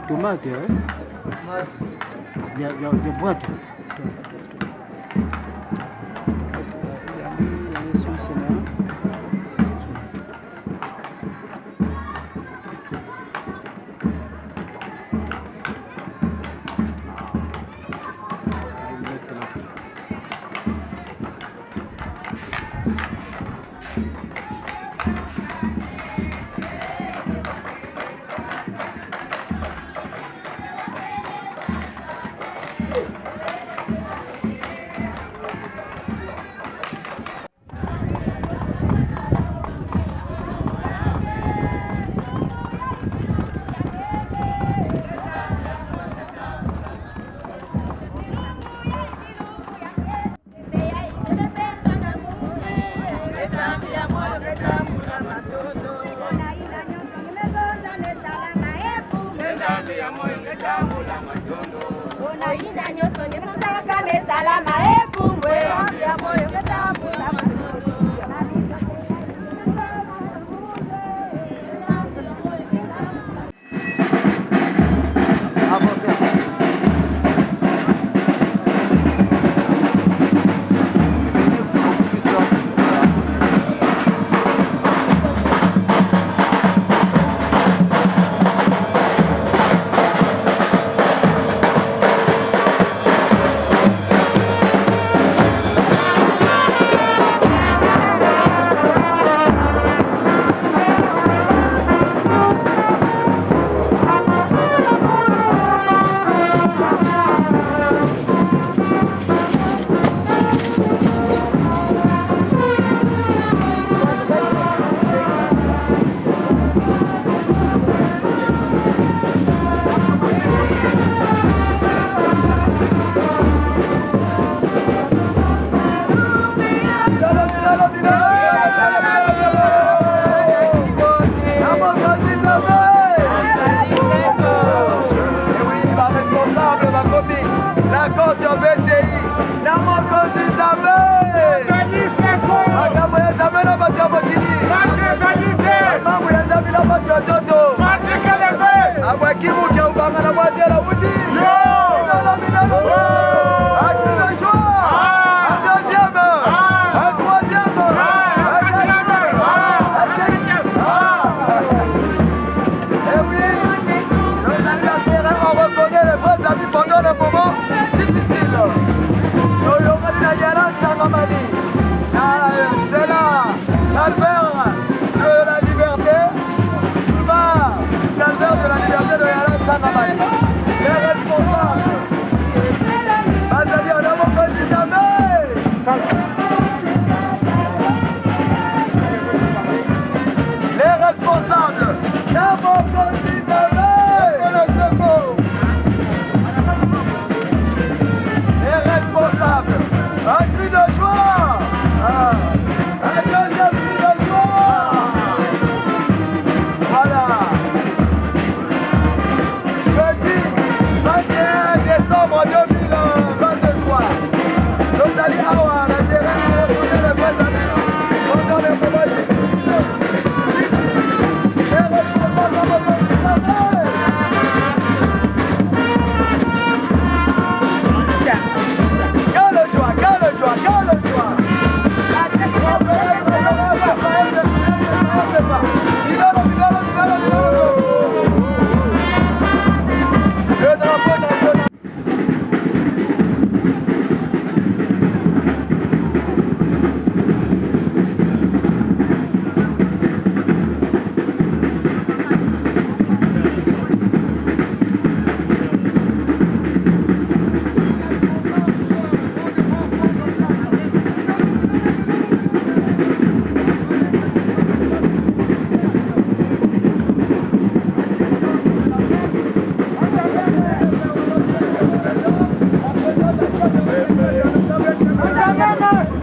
Tomate, ya boîte.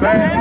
Père